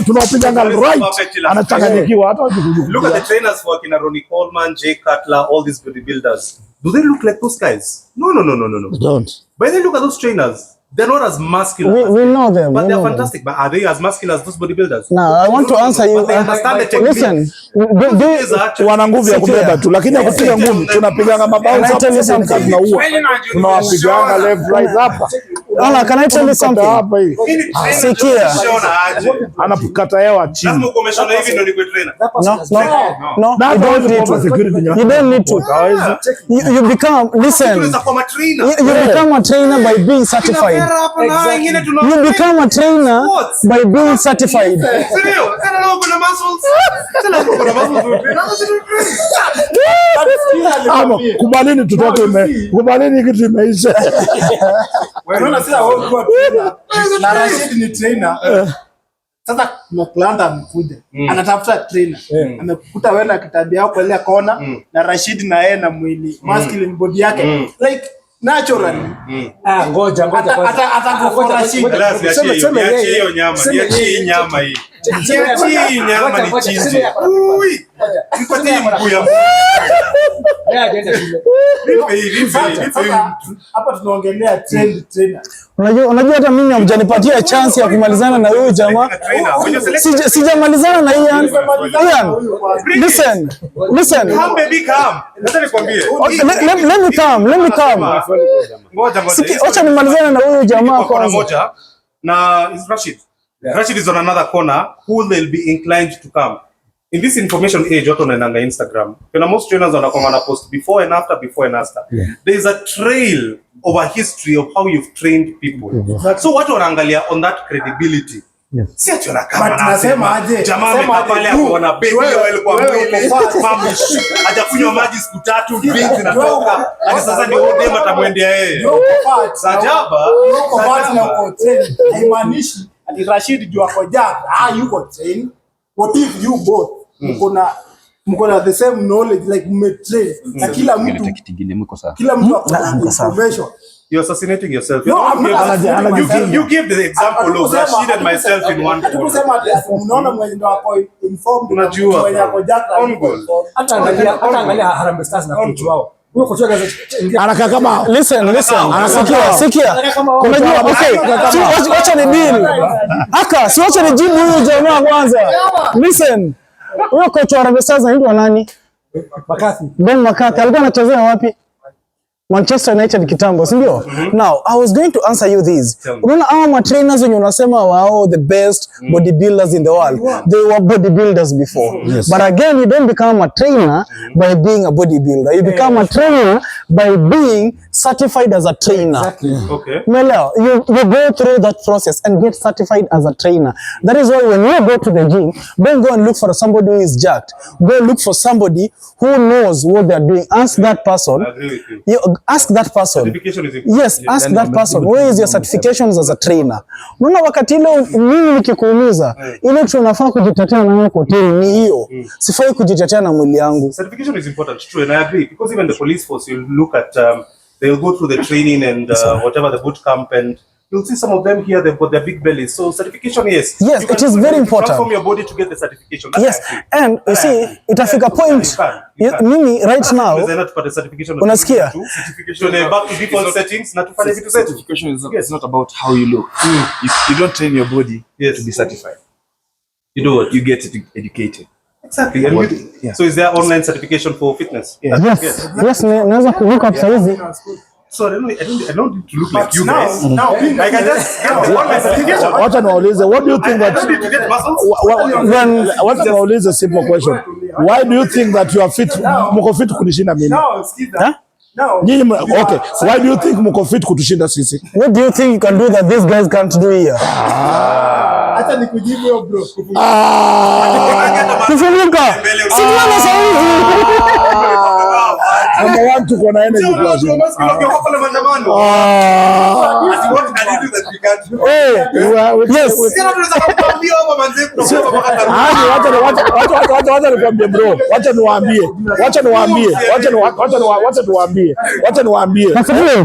Tunawapiganga right. Anachanganyikiwa hata hujui. Look at the trainers for Ronnie Coleman, Jay Cutler, all these bodybuilders. Do they look like those guys? No. They don't. But then look at those trainers. They're not as muscular. We know them. But they're fantastic. But are they as muscular as those bodybuilders? Now, I want to answer you. But they understand the technique. Listen, wana nguvu ya kubeba tu, lakini ya kupiga ngumi tunapiganga mabao Can I tell you something? tunawapiganga left right hapa. Ana, can I tell you something? Hapa hii Sikia. anapukata hewa chini. Lazima ukomeshona hivi ndio niko trainer. No, you don't need to. You don't need to. You become, listen, you become a trainer by being certified. You become a trainer by being certified. Kubalini tutoke kubalini kitu imeisha. Unaona sasa na Rashid ni trainer. Sasa kuna client amekuja. Anatafuta trainer. Amekuta wewe na kitabia yako ile kona na Rashid na yeye na mwili masculine body yake. Like naturally. Ngoja atakuwa Rashid. Niachie hiyo nyama. Niachie nyama hii. Niachie nyama ni chinje. Ui. Nipatie mguu ya. Hapa tunaongelea trainer. Unajua hata mimi hamjanipatia chance ya kumalizana na huyu jamaa. Sijamalizana na Ian. Listen. Come baby come. Nataka nikwambie. Let me come. Ngoja. Acha nimalizane na huyu jamaa kwanza. Na is Rashid. Rashid is on another corner who they'll be inclined to come. In this information age, watu wanaendanga Instagram. Kuna most trainers wanakuwa post before and after. Yeah. There is a trail of a history of how you've trained people. So watu wanaangalia on that credibility. Si ati wanakama tunasema aje? Jamaa amekapale hapo wana baby oil kwa mwili. Hajakunywa maji siku 3, beans zinatoka. Hadi sasa ndio dem atamwendea yeye. Sajaba, na uko train. Haimaanishi ati Rashid juu ako jack. Yuko train. What if you both mko na the same knowledge like mmetrain na kila mtu akona information. You're assassinating yourself. No, I'm not. You give the example of Rashid and myself in one corner. Kusema unaona mwenye ndo ako informed unajua mwenye ako jack on goal. Hata angalia Harambee Stars na coach wao. Huyo kocha anakaa kama listen anasikia unajua okay wacha ni deal aka si wacha ni jibu huyu jamaa kwanza listen Huyo kocha wa Harambee Stars anaitwa nani? Ben McCarthy. Alikuwa anachezea wapi? Manchester United kitambo, si ndio? Now, I was going to answer you this. Unaona hao trainers wenye unasema wao the best bodybuilders in the world. They were bodybuilders before. But again, you don't become a trainer by being a bodybuilder. You become a trainer by being certified as a trainer. Exactly. Okay. Melo, you go through that process and get certified as a trainer. That is why when you go to the gym, don't go and look for somebody who is jacked. Go look for somebody who knows what they're doing. Ask that person. I agree with you. Ask that person. Certification is important. Yes, ask that person. Where is your certifications as a trainer? Unaona wakati ile mimi nikikuuliza ile tunafaa kujitetea na wewe kotini ni hiyo. Sifai kujitetea na mwili yangu. Certification is important, true, and I agree, because even the police force, you look at, they'll go through the training and whatever the boot camp, and you'll see some of them here, they've got their big bellies. So certification, yes. Yes, it is very important. Transform your body to get the certification. That's Yes, and you see, itafika point. Mimi right now, unasikia? Back to default settings, na tufanye vitu zetu. Certification is not about how you look. You don't train your body to be certified. You do what? You get educated. Exactly. And so is there online certification for fitness? Yes, naweza kuvuka hapo saizi. So I don't need to look like you guys. Now, I can just get online certification. Wacha niwaulize, what do you think that I don't need to get muscles. wacha niwaulize a simple question. Why do you think that you are fit, mko fit kunishinda mimi? Nyinyi okay, why do you think mko fit kutushinda sisi? What do you think you can do that these guys can't do here? Acha nikujibu hiyo bro. Kufunika. Simama saizi. Number one, tuko na energy kwa hiyo. Yes. Wacha nikwambie bro.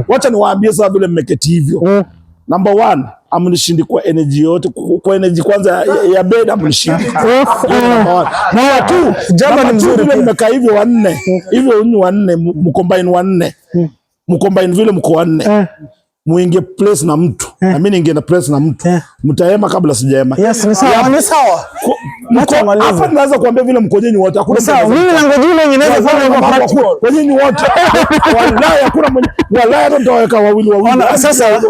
Wacha niwaambie sababu vile mmeketi hivyo. Number one, amnishindi kwa energy yote, kwa energy kwanza ya bed amnishindi. Number two, jamba ni mzuri vile mmekaa hivyo wanne. Hivyo ni wanne, mcombine wanne. Mcombine vile mko wanne. Muingie place na mtu. Na mimi niingie na place na mtu. Mtaema kabla sijaema. Yes, ni sawa. Ni sawa. Hapa naweza kuambia vile mko nyinyi wote. Hakuna sawa. Mimi na ngoja ile nyingine naweza kufanya kwa practical. Kwa nyinyi wote. Wallahi hakuna mwenye. Wallahi hata nitaweka wawili. Sasa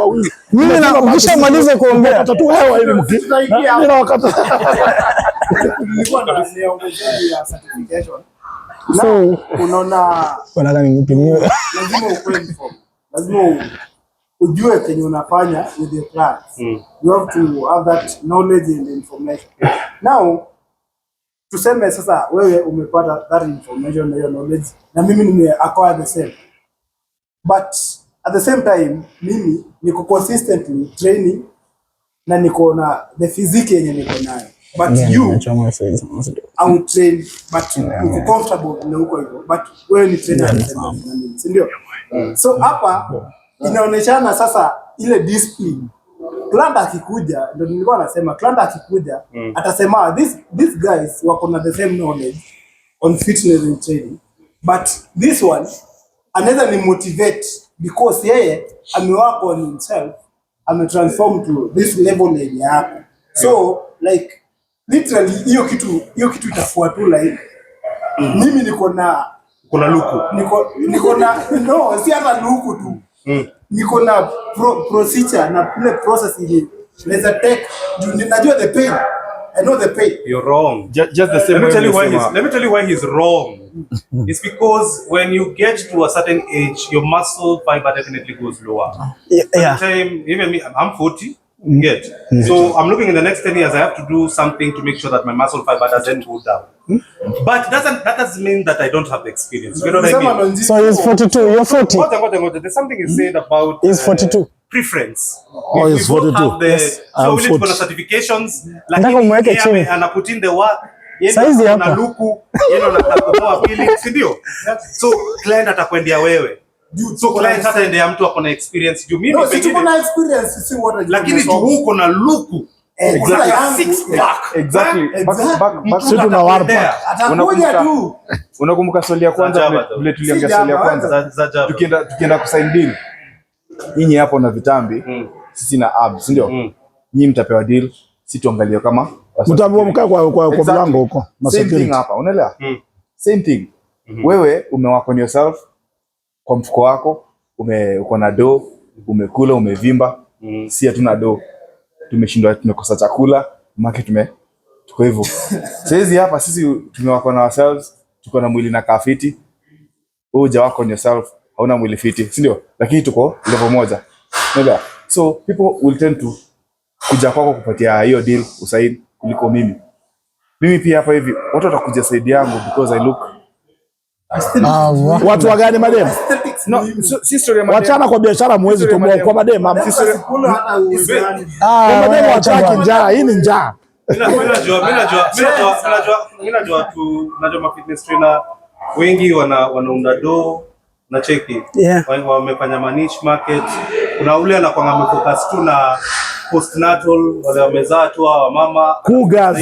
mimi na ukishamaliza kuongea tu hewa hivi mki. Mimi na wakati Nilikuwa na niongezea ya certification. So Unaona wanataka nipimiwe. lazima ukwe inform. Lazima ujue kenye unafanya with your plans. You have to have that knowledge and information. Now, tuseme sasa wewe umepata that information na your knowledge na mimi nime-acquire the same. But at the same time, mimi niko consistently training na niko na the physique yenye niko nayo. But you, I will train, but uko comfortable na uko hivyo. But wewe ni trainer na mimi, si ndio? So hapa inaoneshana sasa ile discipline. Client akikuja, ndio nilikuwa nasema client akikuja atasema these guys wako na the same knowledge on fitness and training, but this one anaweza ni motivate because yeye amework on himself, ametransform to this level yenye yako. So like literally hiyo kitu itafua tu like mimi niko na luku. Niko na no, si hata luku tu. Niko na procedure na ile process ile. Let's take, najua the pain. I know the pain. You're wrong. Just the same. Let me tell you why he's wrong. It's because when you get to a certain age, your muscle fiber definitely goes lower. Yeah. Time, even me, I'm 40. Get. So I'm looking in the next 10 years, I have to do something to make sure that my muscle fiber doesn't go down. But that doesn't mean that I don't have the experience. You know what I mean? So he's 42, you're 40. There's something you said about He's 42. Preference. Oh, he's 42. Yes. So we need to certifications. Nataka umweke chini. And I put in the work. Saizi hapa. Na luku, natakutoa pili, si ndio? So client atakwendea wewe. So client hata endea mtu akona experience juu mimi no, si tuko na experience, si what lakini juu uko na luku. Exactly. Back sisi tuna warpa. Atakuja tu. Unakumbuka swali ya kwanza vile tuliongea swali ya kwanza. Tukienda kusign deal. Nyinyi hapo na vitambi, sisi na abs, ndio? Nyinyi mtapewa deal, sisi tuangalie kama Mtaambiwa mkae kwa mlango huko. Same thing hapa, unaelewa? Same thing. Wewe umewako on yourself kwa mfuko wako, uko na do, umekula, umevimba. Si hatuna do. Tumeshindwa, tumekosa chakula, tuko hivyo. Sasa hapa sisi tumewako na ourselves, tuko na mwili na kafiti. Wewe huja wako on yourself, hauna mwili fiti, si ndio? Lakini tuko level moja. Unaelewa? So people will tend to kuja kwako kupatia hiyo deal usaid kuliko mimi. Mimi pia hapa hivi watu watakuja side yangu because I look. Watu wa gani madem? No, si story ya madem. Wachana kwa biashara muwezi tumwa kwa madem. Si story. Madem wataki njaa, hii ni njaa. Mimi najua fitness trainer wengi wanaunda do na cheki. Wamefanya niche market. Kuna ule anakuwa amefocus tu na postnatal, wale wamezaa tu wa mama. Cougars.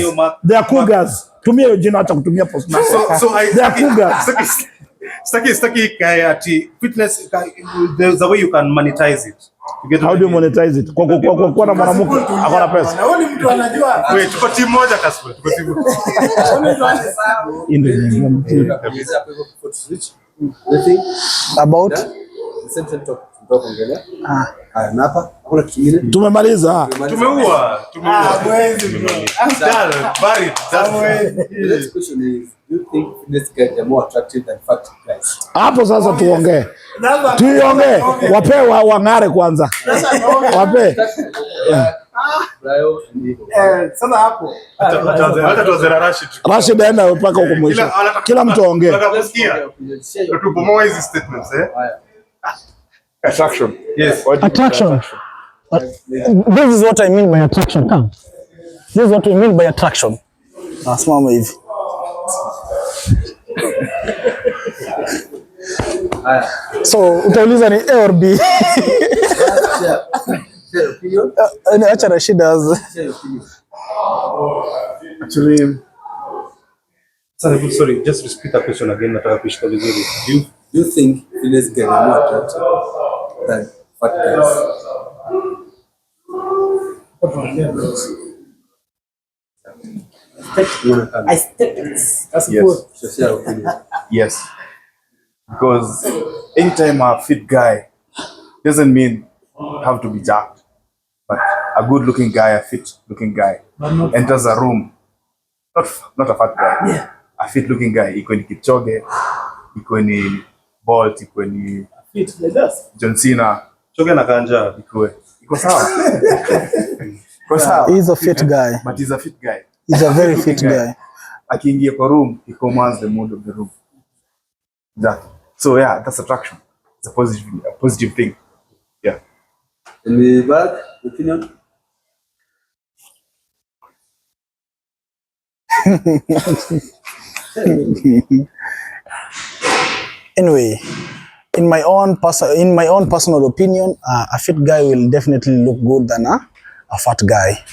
They are cougars. Tumia hiyo jina hata kutumia postnatal. So they are cougars. Staki ati fitness there's a way you can monetize it. How do you monetize it? Kwa na mwanamke akona pesa. Na wewe mtu anajua. Wait, tuko timu moja Kasper, tuko timu. About tumemaliza. Tumeua. The next question is, do you think fitness guys are more attractive than fat guys? Hapo sasa tuongee. Tuiongee. Wape wang'are kwanza. Wape. Sasa hapo. Hata tuanze Rashid. Rashid aenda mpaka huko mwisho. Kila mtu aongee. Tubomoe hizi statements Attraction. Yes. attraction. This is what I mean by attraction. Come. This is what we mean by attraction. Nasimama hivi. So utauliza ni A or B? Acha Rashid az. Actually, sorry, just repeat the question again. Nataka kushika vizuri. Do you think fitness guys are more attractive than fat guys? yes. Because anytime a fit guy doesn't mean have to be jacked, but a good-looking guy, a fit-looking guy enters a room. Not a fat guy. Yeah. A fit-looking guy. Iko ni Kipchoge, iko ni Bolt, iko ni John Cena. Choge na kanja. Iko sawa. Iko sawa. He's a fit guy. But he's a fit guy. He's a very fit guy. Akiingia kwa room, he commands the mood of the room. Exactly. So yeah, that's attraction. It's a positive thing. Yeah. In the back, opinion? Anyway, in my own personal opinion, a fit guy will definitely look good than a fat guy.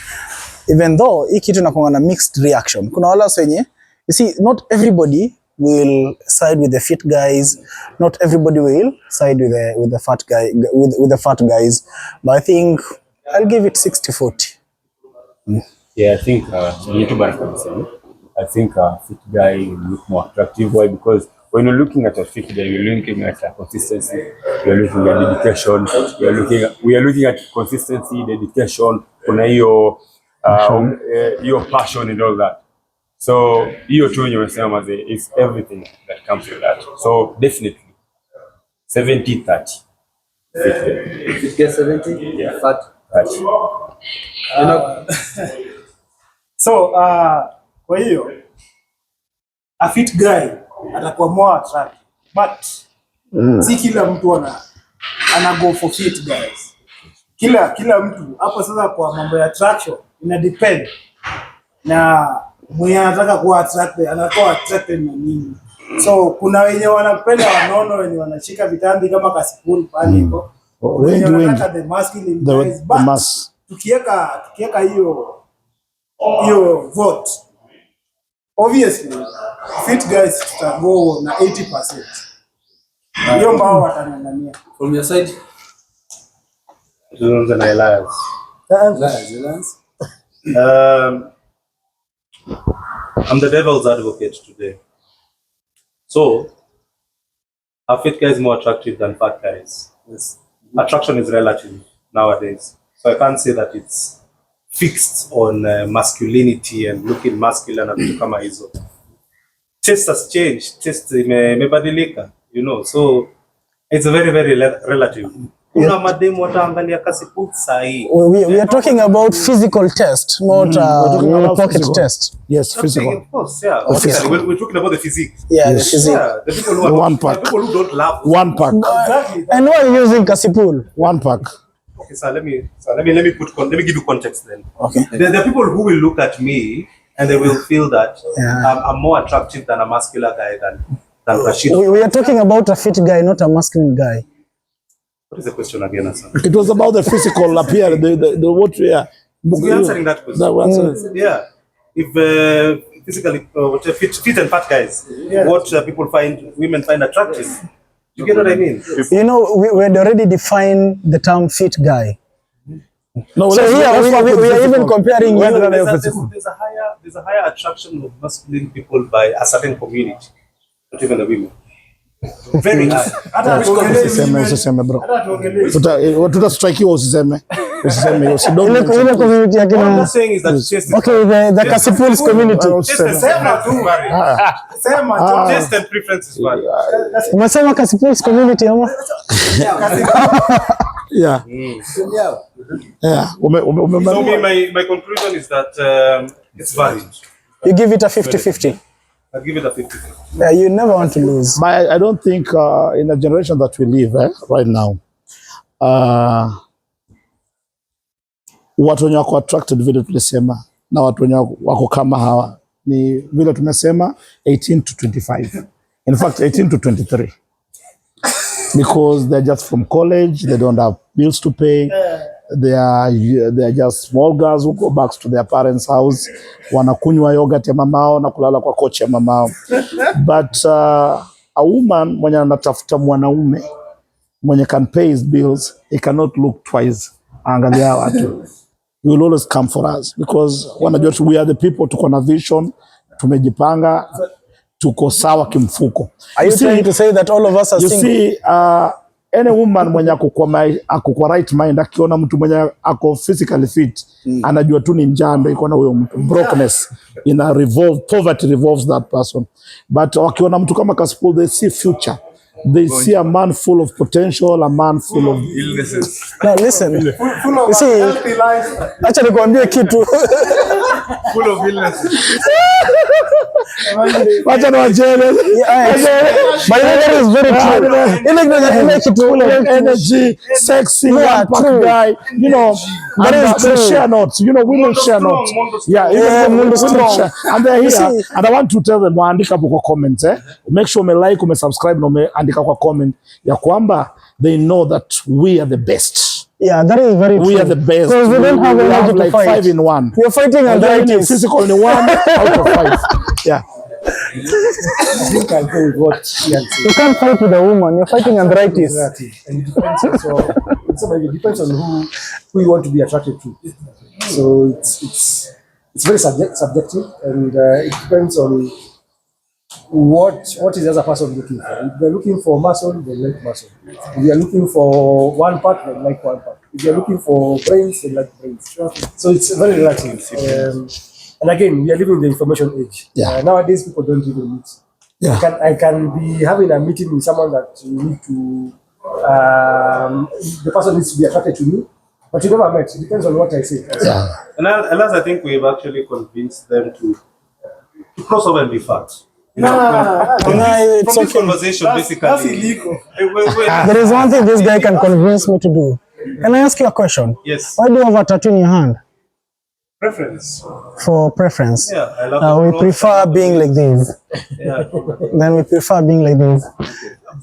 Even though hii kitu inakuwa na mixed reaction. Kuna wale wenye, you see, not everybody will side with the fit guys. Not everybody will side with the fat guy with the fat guys. But I think I'll give it 60-40. Yeah, I think I think a fit guy will look more attractive. Why? Because when you're looking at a fit guy, you're looking at consistency, you're looking at dedication, we are looking at consistency, dedication, kuna hiyo passion and all that. So hiyo tu yenye unasema is everything that comes with that. So definitely 70-30. Fit guy 70, yeah. Fat 30. So kwa hiyo a fit guy atakuwa more attractive, but si kila mtu ana go for fit guys. Kila mtu hapo sasa, kwa mambo ya attraction ina depend na mwenye anataka kuwa attracted, anakuwa attracted na nini. So kuna wenye wanapenda wanono, wenye wanashika vitambi kama Kasipul pale hivyo, wenye wanataka the masculine guys, but tukiweka hiyo vote, obviously fit guys tutago na 80%. Hiyo mbao watanangania. From your side? Tunaanza na Elias. I'm the devil's advocate today. So, are fit guys more attractive than fat guys? Yes. Attraction is relative nowadays. So I can't say that it's fixed on masculinity and looking masculine and vitu kama hizo. Taste has changed. Taste imebadilika, you know. So it's very, very relative. Kuna mademu wataangalia Kasipul sahi. We are talking about physical test, not pocket test. Yes, physical. Of course, yeah. We're talking about the physique. Yeah, yes. The physique. Yeah, the people who are one pack. The people who don't love. One pack. Exactly. And why are you using Kasipul? One pack. Okay, so let me give you context then. Okay. There are people who will look at me and they will feel that I'm more attractive than a muscular guy than Rashid. We are talking about a fit guy, not a masculine guy. What is the question again, Hassan? It was about the physical appearance, the what we are. We're answering that question. Yeah. If physically fit and fat guys, what women find attractive. You get what I mean? You know, we had already defined the term fit guy. No, so here we are even comparing. There's a higher attraction of masculine people by a certain community, not even the women. Very high. Usiseme bro. Tutastrikiwa usiseme. Usiseme Ile community yake What I'm saying is that taste. Okay, the Kasipul's community. Taste and preferences vary. Umesema Kasipul's community ama? Yeah. Yeah. So my conclusion is that it's varied. You give it a 50-50. I give it a 50. Yeah, you never want to lose. But I don't think in the generation that we live right now, watu wenye wako attracted vile tulisema na watu wenye wako kama hawa ni vile tumesema 18 to 25. In fact 18 to 23. Because they're just from college, they don't have bills to pay. They're just small girls who go back to their parents' house, wanakunywa yogurt ya mamao na kulala kwa kochi ya mamao. But a woman mwenye anatafuta mwanaume mwenye can pay his bills, he cannot look twice. Angalia watu. He will always come for us because wanajua we are the people, tuko na vision, tumejipanga, tuko sawa kimfuko. Are you trying to say that all of us are single? You see, any woman mwenye ako kwa right mind, akiona mtu mwenye ako physically fit, anajua tu ni njaa iko na huyo mtu. Brokenness poverty revolves that person. But wakiona mtu kama Kasipul, they see future. They see a man full of potential, a man full of illnesses. Now listen, you see, acha nikwambie kitu. Full of illnesses. Wacha na wajele. But that is very true. Ile kitu full of energy, sexy, one-pack guy, you know. They share notes, you know, women share notes. Yeah, and they're here. And I want to tell them, waandika hapo kwa comments, make sure ume like, ume subscribe, na ume andika kwa comment ya kwamba they know that we are the best. Yeah, that is very true. We are the best. Because we don't have energy to like fight. 5 in 1. You're fighting arthritis. Physical in 1 out of 5. Yeah. You can go with what You can't fight with a woman. You're fighting arthritis. and it depends also. It depends on who you want to be attracted to. So it's very subjective, and it depends on what is the other person looking for. If they're looking for muscle, they like muscle. If you're looking for one part, they like one part. If you're looking for brains, they like brains. So it's very relative. And again, we are living in the information age. Yeah. Nowadays, people don't even meet. Yeah. I can be having a meeting with someone that you need to, the person needs to be attracted to me, but you never met. It depends on what I say. Yeah. And as I think we've actually convinced them to cross over and be fat. It's From this okay. conversation, basically. That's illegal. There is one thing this guy can convince me to do. Can I ask you a question? Yes. Why do you have a tattoo in your hand? Preference. For preference. Yeah, I love We prefer being like this. Yeah. Then we prefer being like this.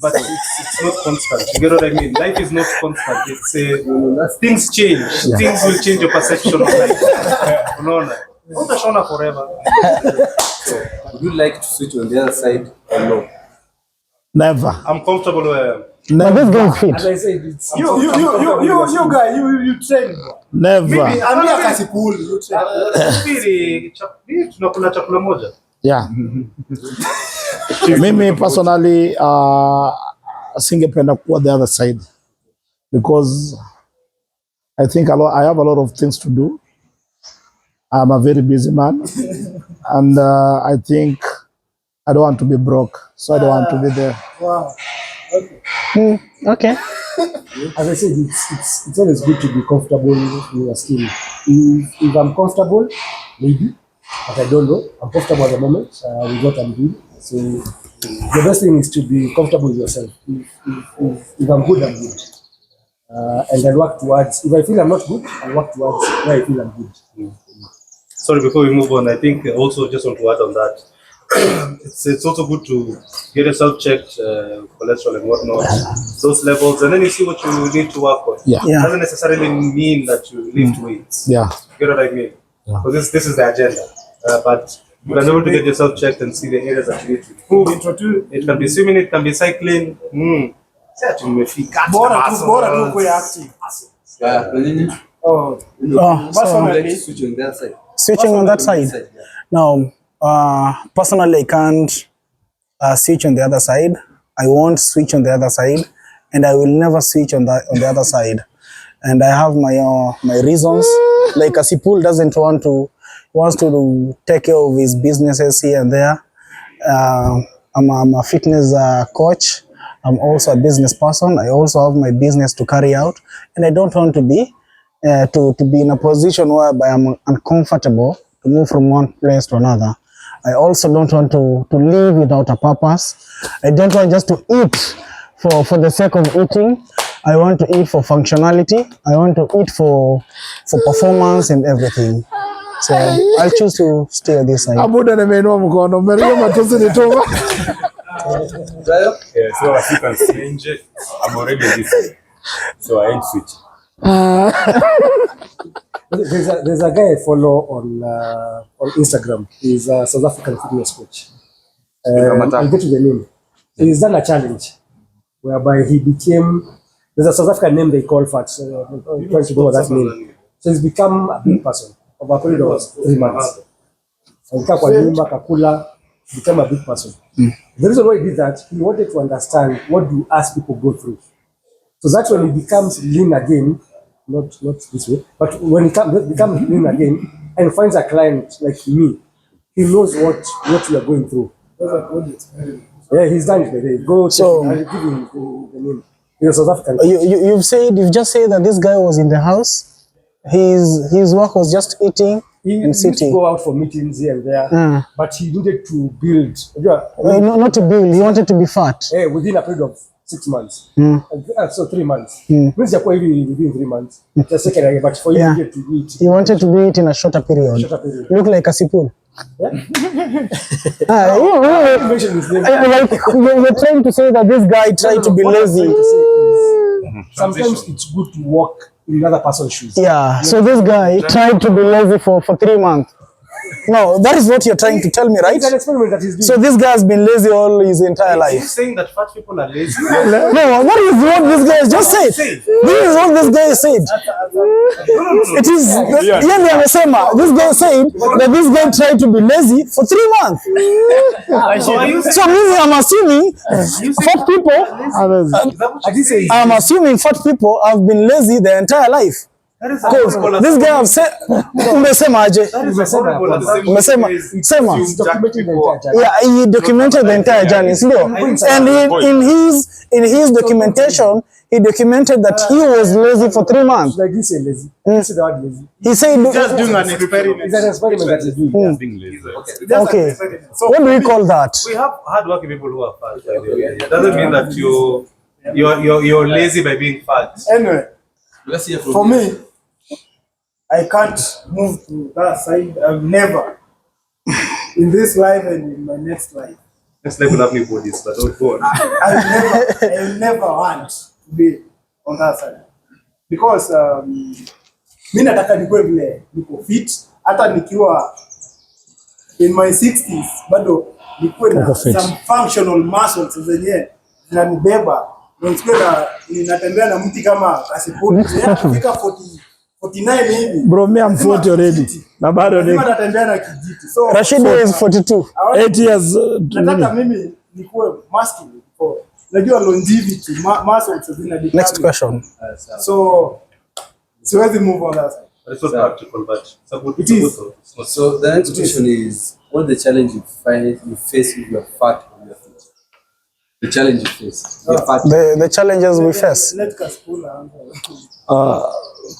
But it's not constant. You get what I mean? Life is not constant. It's things change. Yeah. Things will change your perception of life. Not forever. Would you like to switch on the other side or no? Never. I'm comfortable where I am. But this guy is fit. As I said, it's You guy, you train. Never. Ambia Kasipul, you train. Nafikiri tunakula chakula moja. Yeah. Mimi personally singependa kuwa the other side because I think I have a lot of things to do. I'm a very busy man and I think I don't want to be broke, so I don't want to be there. Wow. Okay. As I said, it's always good to be comfortable in your skin. If I'm comfortable, maybe, but I don't know. I'm comfortable at the moment with what I'm doing. So the best thing is to be comfortable with yourself. If I'm good, I'm good. And I'll work towards, if I feel I'm not good, I'll work towards where I feel I'm good. Sorry, before we move on, I think also just want to add on that. It's also good to get yourself checked, cholesterol and whatnot, those levels, and then you see what you need to work on. Yeah. Yeah. Doesn't necessarily mean that you lift weights. Yeah. You get what I mean? Yeah. So this is the agenda. But you can able to get yourself checked and see the areas that you need to improve. It can be swimming, it can be cycling. Bora tu kwa active. Personally, Switch on that side. switching on that side. Yeah. Now, personally, I can't switch on the other side. I won't switch on the other side, and I will never switch on the other side. And I have my reasons. Like Kasipul doesn't want to, wants to take care of his businesses here and there. I'm a fitness coach. I'm also a business person. I also have my business to carry out, and I don't want to be in a position whereby I'm uncomfortable to move from one place to another. I also don't want to live without a purpose. I don't want just to eat for the sake of eating. I want to eat for functionality. I want to eat for performance and everything. So I'll choose to stay on this side. Abuda nimeinua mkono, Maria matusi ni tuma. Yeah, so as you can see, I'm already this way. So I ain't switching. There's a guy I follow on Instagram. He's a South African fitness coach. I'll get to the name. He's done a challenge whereby he became. There's a South African name they call fat. I'm trying to know that name. So he's become a big person over a period of 3 months. Became a big person. The reason why he did that, he wanted to understand what do us people go through. So that's when he becomes lean again, not this way, but when he becomes lean again and finds a client like me, he knows what we are going through. Yeah, he's done it. Go So I'll give him the name. He's South African. You've just said that this guy was in the house. His work was just eating He and used to sitting. go out for meetings here and there, but he needed to build. Not to build. He wanted to be fat. Within a period of 6 months. So 3 months. Means you're within 3 months. Just second again, but for you Yeah. to get to eat. He wanted to do it in a shorter period. Look like a sipul. Mention his name. Like you're trying to say that this guy tried to be What I'm lazy. trying to say is, sometimes it's good to walk in another person's shoes. Yeah. So this guy tried to be lazy for 3 months. No, that is what you're trying to tell me, right? It's an experiment that he's doing. So this guy has been lazy all his entire Are you life. saying that fat people are lazy? No, that is what this guy just said. This is what this guy said. It is, yeah, amesema. This guy said that this guy tried to be lazy for 3 months. So maybe I'm assuming fat people, I'm assuming fat people have been lazy their entire life. Because this guy have said, umesema aje? Umesema, sema. He's documenting the entire journey. Yeah, he documented the entire journey, and in his documentation, he documented that he was lazy for 3 months. Like this is lazy. This is the word lazy. He said, Just doing an experiment. It's an experiment that he's doing. okay, So what do we call that? we have hardworking people who are fat. By the way. It doesn't mean that you're lazy by being fat. Anyway, Let's hear from for you. me, I can't move to that side. I've never, in this life and in my next life, Next level have new bodies, but don't go on. I never want to be on that side because mi nataka nikuwe vile niko fit, hata nikiwa in my 60s bado nikuwe na Uko fit. some functional muscles zenye zinanibeba Ninatembea na mti kama kasipuni. Kufika 49 hivi. Bro, me I'm 40 already. Na bado ni Natembea na kijiti. So Rashid is 42. 8 years. nataka mimi nikuwe masculine before. Najua longevity, muscles zina determine. Next question. So siwezi move on that side. It's not practical, but it's a good. It is. So the next question is, what the challenge you face with your fat on your feet? The challenge you face. Your fat. The challenges we face. Let Kasipul answer.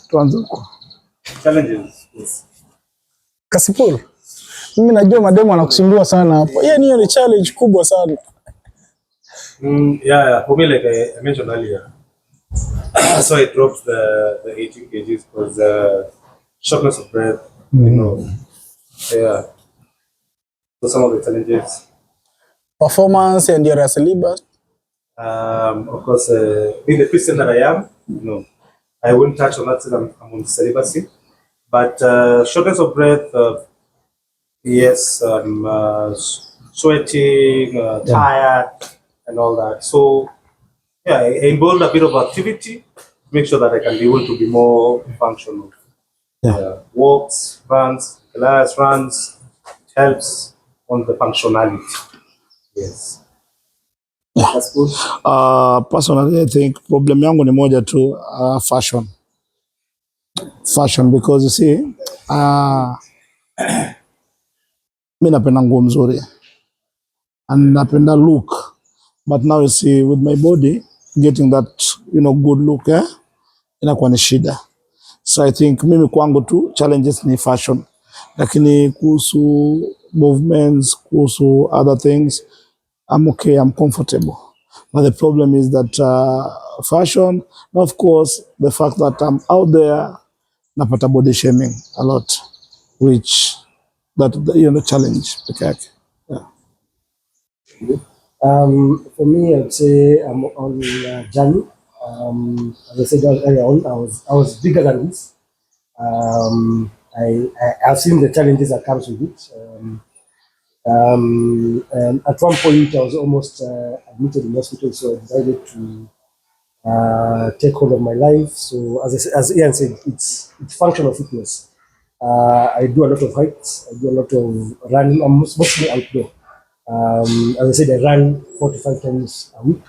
Tuanze huko. Challenges. Yes. Kasipul, mimi najua mademu anakusumbua sana hapo. Hiyo ni challenge kubwa sana. Yeah. For me, like I mentioned earlier, so I dropped the 18 kgs because shortness of breath, you know. Yeah. So some of the challenges. Performance and your celibacy. Of course, being the Christian that I am, you know, I wouldn't touch on that since I'm on celibacy. But shortness of breath, yes, sweating, tired, and all that. So, yeah, I involved a bit of activity to make sure that I can be able to be more functional. Walks, runs, runs, it helps on the functionality. Yes. Personally, I think problem yangu ni moja tu, fashion. Fashion, because you see, mi napenda nguo mzuri and napenda look, but now you see with my body getting that, you know, good look, inakuwa ni shida. So I think mimi kwangu tu challenges ni fashion, lakini kuhusu movements, kuhusu other things, I'm okay, I'm comfortable. But the problem is that fashion, of course, the fact that I'm out there, napata body shaming a lot, which that, you know, challenge. Okay. Yeah. For me, I'd say I'm on a journey. As I said earlier on, I was bigger than this. I've seen the challenges that comes with it. At one point, I was almost admitted in hospital, so I decided to take hold of my life. So, as Ian said, it's functional fitness. I do a lot of hikes. I do a lot of running. I'm mostly outdoor. As I said, I run 4 to 5 times a week.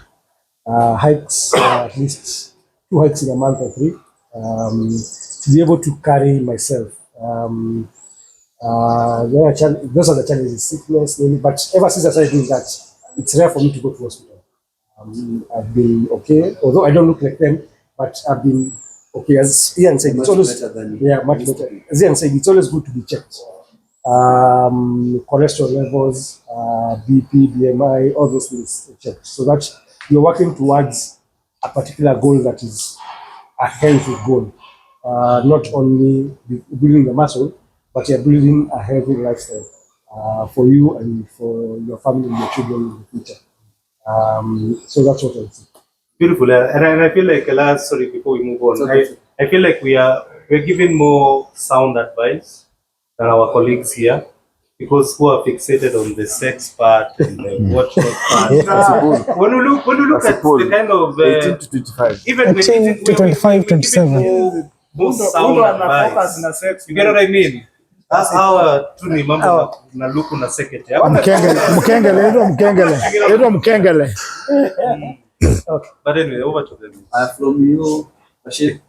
Hikes, at least 2 hikes in a month or 3. To be able to carry myself. Those are the challenges, sickness, but ever since I started doing that, it's rare for me to go to hospital. I've been okay, although I don't look like them, but I've been okay. As Ian said, it's always much better. As Ian said, it's always good to be checked. Cholesterol levels, BP, BMI, all those things checked, so that you're working towards a particular goal that is a healthy goal, not only building the muscle, but you're building a healthy lifestyle for you and for your family and your children in the future. So that's what I think. Beautiful, and I feel like sorry, before we move on, I feel like we're giving more sound advice than our colleagues here, because who are fixated on the sex part and the watch part. When you look at the kind of 18 to 25, even 18 to 25, 27. more sound advice. You get what I mean? Hawa tu ni mambo na luku na sekete. Mkengele. But anyway, over to them. From you, Rashid.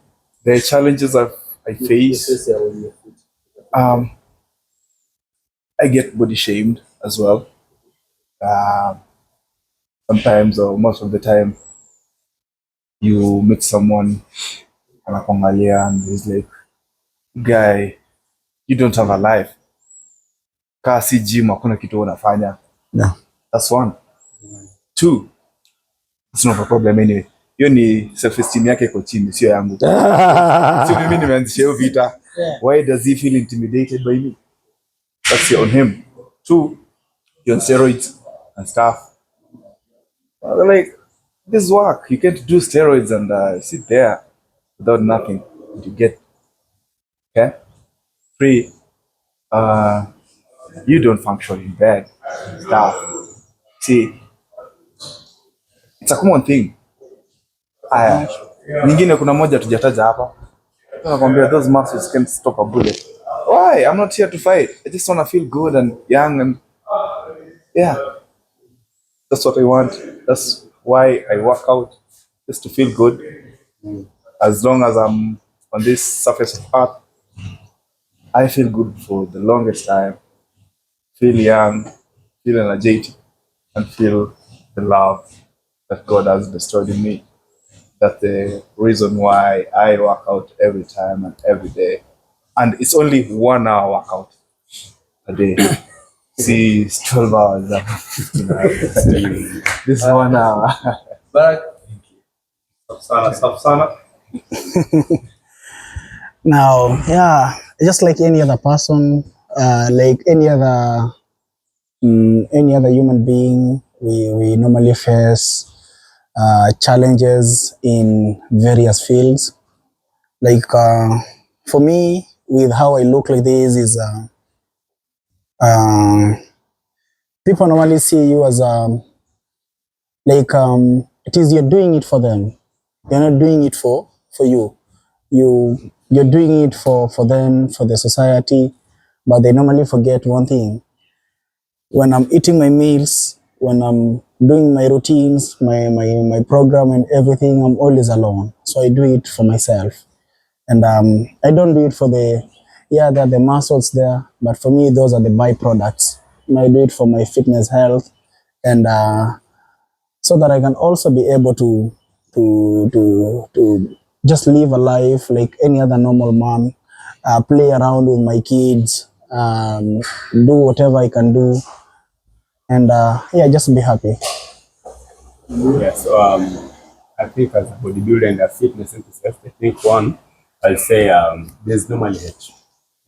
the challenges I face, I get body shamed as well. Sometimes, or most of the time, you meet someone anakuangalia and he's like, guy, you don't have a life. Kaa si gym, hakuna kitu unafanya. No. That's one. 2, it's not a problem anyway. Hiyo ni self-esteem yake iko chini, sio yangu. Sio mimi nimeanzisha hiyo vita. Why does he feel intimidated by me? That's on him. 2, you're on steroids and stuff. Like, this work. You can't do steroids and sit there without nothing to get. Okay? 3, you don't function in bed. Stuff. See, it's a common thing. Aya. Nyingine kuna moja tujataja hapa. Nakwambia those muscles can't stop a bullet. Why? I'm not here to fight. I just want to feel good and young and yeah. That's what I want. That's why I work out, just to feel good. As long as I'm on this surface of earth, I feel good for the longest time. Feel young, feel energetic, and feel the love that God has bestowed in me. That's the reason why I work out every time and every day. And it's only 1 hour workout a day. See, it's 12 hours. 15 hours. This 1 hour. But Sana. Now, yeah, just like any other person, like any other human being, we normally face challenges in various fields. Like for me, with how I look like this is people normally see you as it is you're doing it for them. You're not doing it for you. You're doing it for them, for the society, but they normally forget one thing. When I'm eating my meals, when I'm doing my routines, my program and everything, I'm always alone. So I do it for myself. And I don't do it for there are the muscles there, but for me, those are the byproducts. I do it for my fitness health and so that I can also be able to just live a life like any other normal man, play around with my kids, do whatever I can do, and just be happy. Yeah, so I think as a bodybuilder and a fitness enthusiast, I think one, I'll say there's normally hate.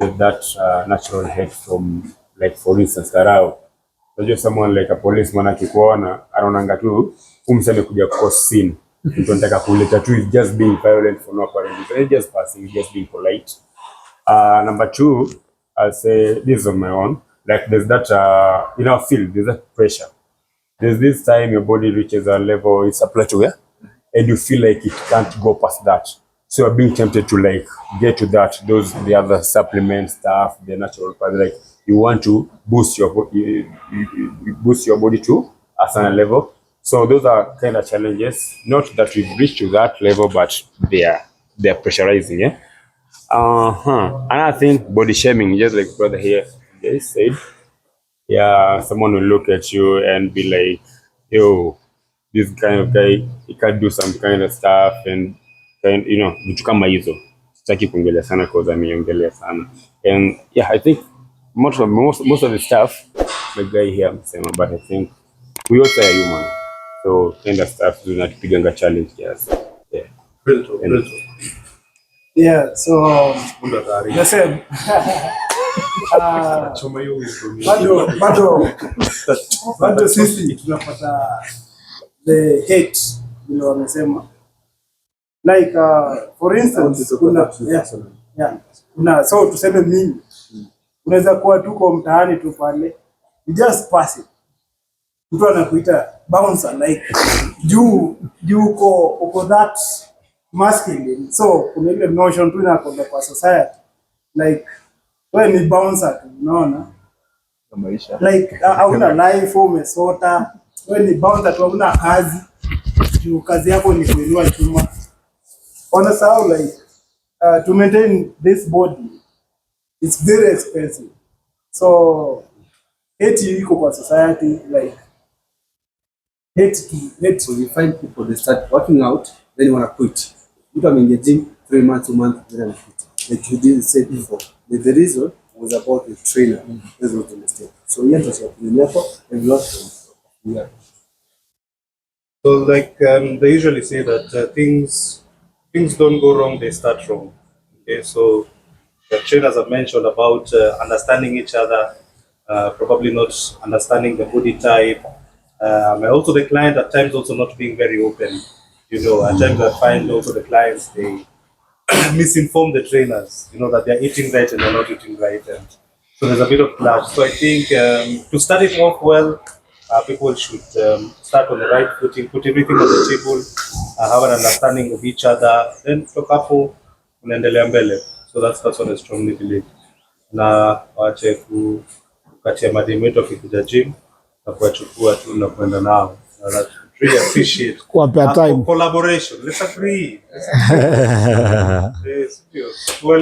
There's that natural hate from, like for instance, Karao. Unajua someone like a policeman akikuona, anaonanga tu, umseme kuja cause scene. Mtu anataka kuleta tu, is just being violent for no apparent reason. It's just passing, just being polite. Number two, I'll say this is on my own. Like there's that, in our field, there's that pressure. There's this time your body reaches a level, it's a plateau, yeah? And you feel like it can't go past that. So you're being tempted to like get to that, the other supplement stuff, the natural part, like you want to boost your boost your body to a certain level. So those are kind of challenges. Not that we've reached to that level, but they're pressurizing, yeah? Another thing, body shaming, just like brother here they said. Yeah, someone will look at you and be like, yo, this kind of guy, he can do some kind of stuff and vitu kama hizo. Sitaki kuongelea sana cause ameongelea sana. And yeah, I think most of the stuff the guy here amesema, but I think we also are human. So kind of stuff do not piganga challenge, yes. Yeah. Yeah, so the same. Bado sisi tunapata the hate vile wamesema, like for instance kuna so tuseme mimi unaweza kuwa tuko mtaani tu pale, you just pass it, mtu anakuita bouncer like juu uko that masculine, so kuna ile notion tu inakwenda kwa society like wewe ni bouncer tu, unaona like hauna life, umesota, wewe ni bouncer tu, hauna kazi, juu kazi yako ni kuinua chuma. Wanasahau like to maintain this body it's very expensive, so hate iko kwa society, like hate. So you find people, they start working out, then you want to quit. Mtu ameingia gym 3 months, 2 months, then quit. Like you didn't say before. The reason was about the trainer. That's what the mistake. So you have to and lost. Yeah. So like they usually say that things don't go wrong, they start wrong. Okay, so the trainers have mentioned about understanding each other, probably not understanding the body type, and also the client at times also not being very open. At times I find also the clients, they misinform the trainers, that they're eating right and they're not eating right. And so there's a bit of clash. So I think to start it off well, people should start on the right footing, put everything on the table, have an understanding of each other, then toka hapo unaendelea mbele. So that's what I strongly believe. Na waache kukatia mademu wetu wakikuja gym na kuwachukua tu na kwenda nao. Na really appreciate Kuwapea time. collaboration. Let's agree. Yes, well,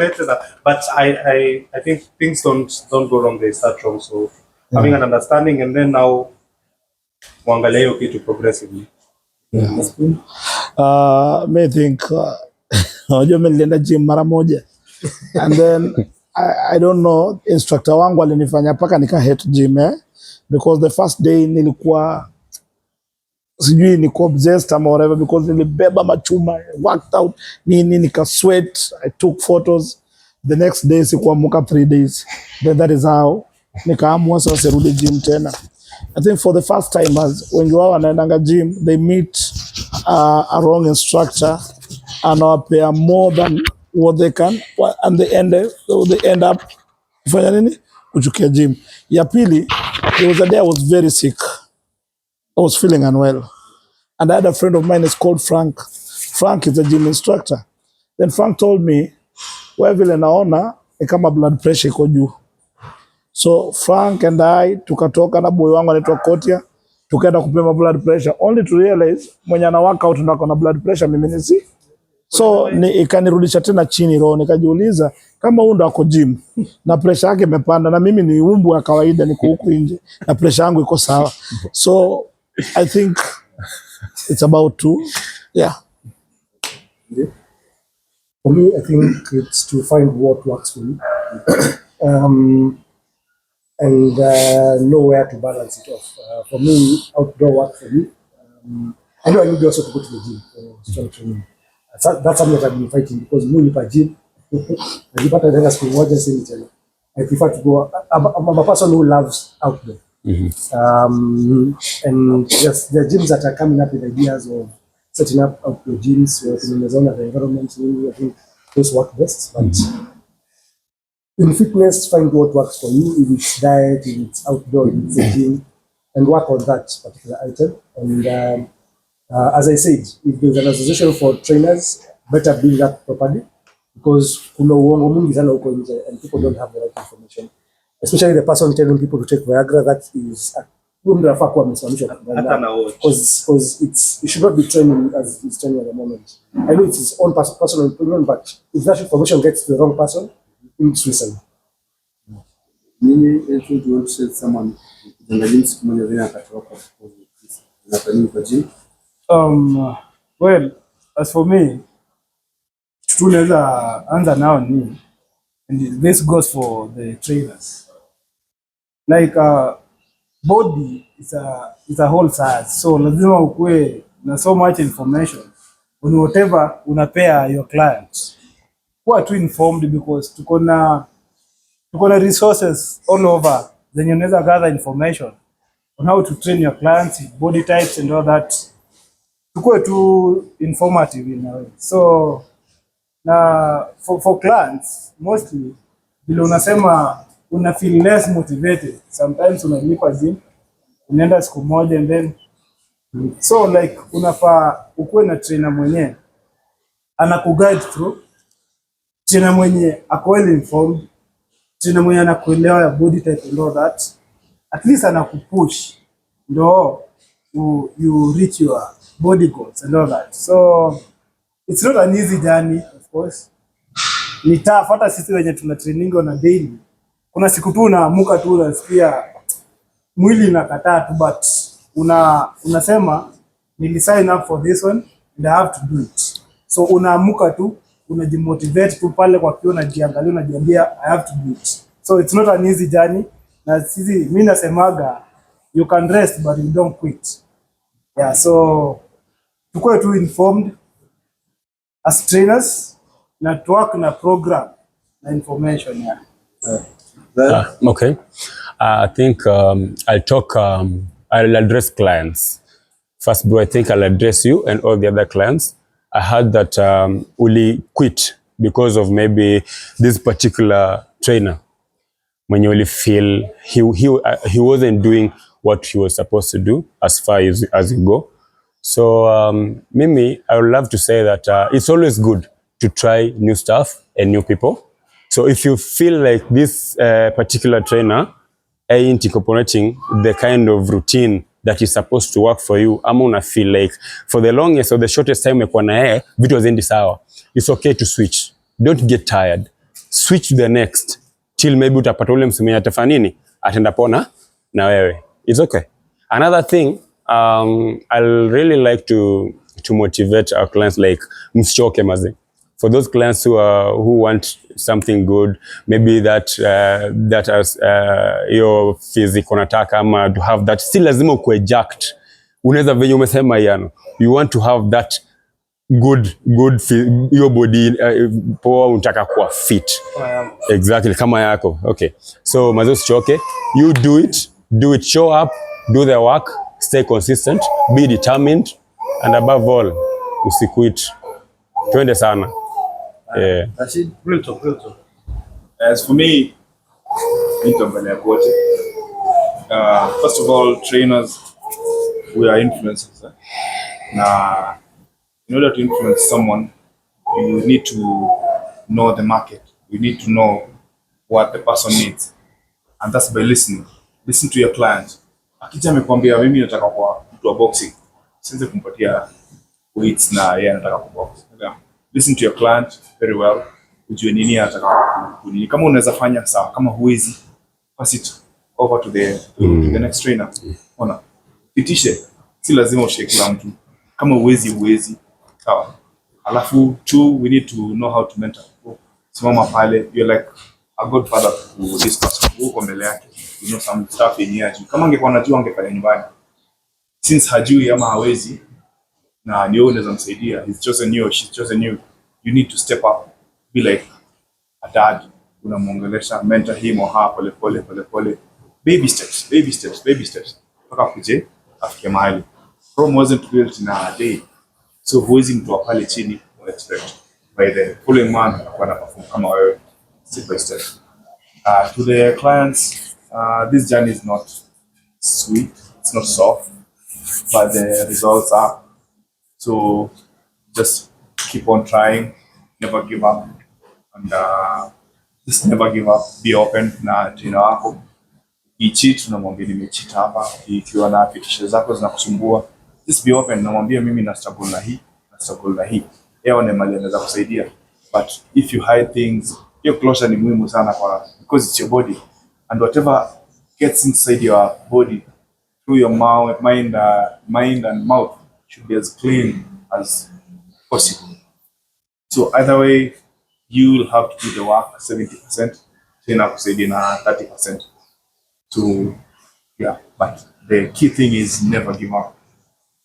but I think things don't go wrong, they start wrong. So having an understanding and then now muangalia hiyo kitu progressively. May think unajua mimi nilienda gym mara moja and then I don't know, instructor wangu alinifanya paka nika hate gym because the first day nilikuwa sijui niko obsessed ama whatever because nilibeba machuma, worked out nini, nika sweat, I took photos. The next day sikuamuka 3 days, then that is how nikaamua sasa sirudi gym tena. I think for the first timers, wengi wao wanaendanga gym, they meet a wrong instructor and wapea more than what they can and they end up kufanya nini? Kuchukia gym. Ya pili, there was a day I was very sick. I was feeling unwell. And I had a friend of mine, is called Frank. Frank is a gym instructor. Then Frank told me, wewe vile naona ni kama blood pressure iko juu. So Frank and I tukatoka na boy wangu anaitwa Kotia, tukaenda kupima blood pressure only to realize mwenye ana workout ndo ako na blood pressure, mimi nisi. So ikanirudisha tena chini roho, nikajiuliza kama huyu ndo ako gym na pressure yake imepanda na mimi ni umbu wa kawaida niko huku nje na pressure yangu iko sawa. So I think it's about to For me, I think it's to find what works for you. And know where to balance it off. For me, outdoor work for me. I know I need also to go to the gym for strength training. That's something that I've been fighting because me per gym, I prefer to go. I'm a person who loves outdoor. And yes, there are gyms that are coming up with ideas of setting up outdoor gyms, working in the zone of the environment. I think those work best. But in fitness, find what works for you. If it's diet, if it's outdoor, if it's a gym, and work on that particular item. And as I said, if there's an association for trainers, better build that properly because kuna uongo mwingi sana huko nje and people don't have the right information. Especially the person telling people to take Viagra, that is because it should not be training as it's training at the moment. I know it's his own personal opinion, but if that information gets to the wrong person, it's suicide. If you want to say someone well, as for me, tunaweza anza nao ni, and this goes for the trainers. Like body is a whole science, so lazima ukue na so much information on whatever unapea your clients. Kuwa too informed because tuko na resources all over, then you unaweza gather information on how to train your clients, body types and all that. Tukue too informative in a way. So na for clients mostly bila unasema una feel less motivated, sometimes unalipa gym unaenda siku moja and then so like unafaa ukuwe na trainer mwenye anakuguide through, trainer mwenye ako well informed, trainer mwenye anakuelewa ya body type and all that, at least anakupush ndo you reach your body goals and all that. So it's not an easy journey, of course. Ni tough. Hata sisi wenye tuna training on a daily, kuna siku tu unaamuka tu unasikia mwili unakataa tu, but unasema nili sign up for this one and I have to do it. So unaamuka tu unajimotivate tu pale kwa kioo, unajiangalia unajiambia I have to do it. So it's not an easy journey. Na sisi mimi nasemaga you can rest but you don't quit. Yeah, so tukue tu informed as trainers na work na program na information. Okay. I think I'll address clients. First, bro, I think I'll address you and all the other clients. I heard that Uli quit because of maybe this particular trainer. When you really feel he wasn't doing what he was supposed to do as far as you go. So Mimi, I would love to say that it's always good to try new stuff and new people. So if you feel like this particular trainer ain't incorporating the kind of routine that is supposed to work for you, ama una feel like for the longest or the shortest time umekuwa na yeye vitu haziendi sawa, it's okay to switch. Don't get tired. Switch to the next till maybe utapata ule msemaji atafanya nini, atenda pona na wewe. It's okay. Another thing, I'll really like to motivate our clients, like msichoke maze. For those clients who want something good, maybe that as your physique unataka ama to have that, si lazima ukue jacked. Unaweza venye umesema yani, you want to have that good your body poa, unataka kuwa fit. Exactly kama yako. Okay, so maze usichoke, you do it, show up, do the work, stay consistent, be determined, and above all usiquit. Twende sana. Yeah. Rashid, Real talk. As for me, first of all, trainers, we are influencers. Now, in order to influence someone, you need to know the market. You need to know what the person needs. And that's by listening. Listen to your client. Akija amekwambia mimi nataka kwa mtu wa boxing, siwezi kumpatia weights na yeye anataka kwa box. Listen to your client very well. Ujue nini anataka kunini. Kama unaweza fanya sawa, kama huwezi, pass it over to the next trainer. Ona, pitishe. Si lazima ushike kila mtu. Kama huwezi, sawa. Alafu two, we need to know how to mentor. Simama pale, you're like a godfather to this person. Uko mbele yake. You know some stuff in here. Kama angekuwa anajua angefanya nyumbani. Since hajui ama hawezi, na ni wewe unaweza msaidia, he's chosen you, she's chosen you, you need to step up, be like a dad, unamuongelesha, mentor him or her pole, baby steps mpaka kuje afike mahali. Rome wasn't built in a day, so huwezi mtu pale chini expect by the following man anakuwa na perform kama wewe, step by step. To the clients, this journey is not sweet, it's not soft, but the results are. So just keep on trying, never give up, and just never give up. Be open na trainer wako. Icheat unamwambia nimecheat hapa, ikiwa na fetishes zako zinakusumbua, just be open, namwambia mimi na struggle na hii. Yeye ni mali anaweza kusaidia. But if you hide things, your closure ni muhimu sana kwa, because it's your body, and whatever gets inside your body through your mind and mouth should be as clean as possible. So either way, you will have to do the work 70%, tena kusaidia na 30%. So yeah, but the key thing is never give up.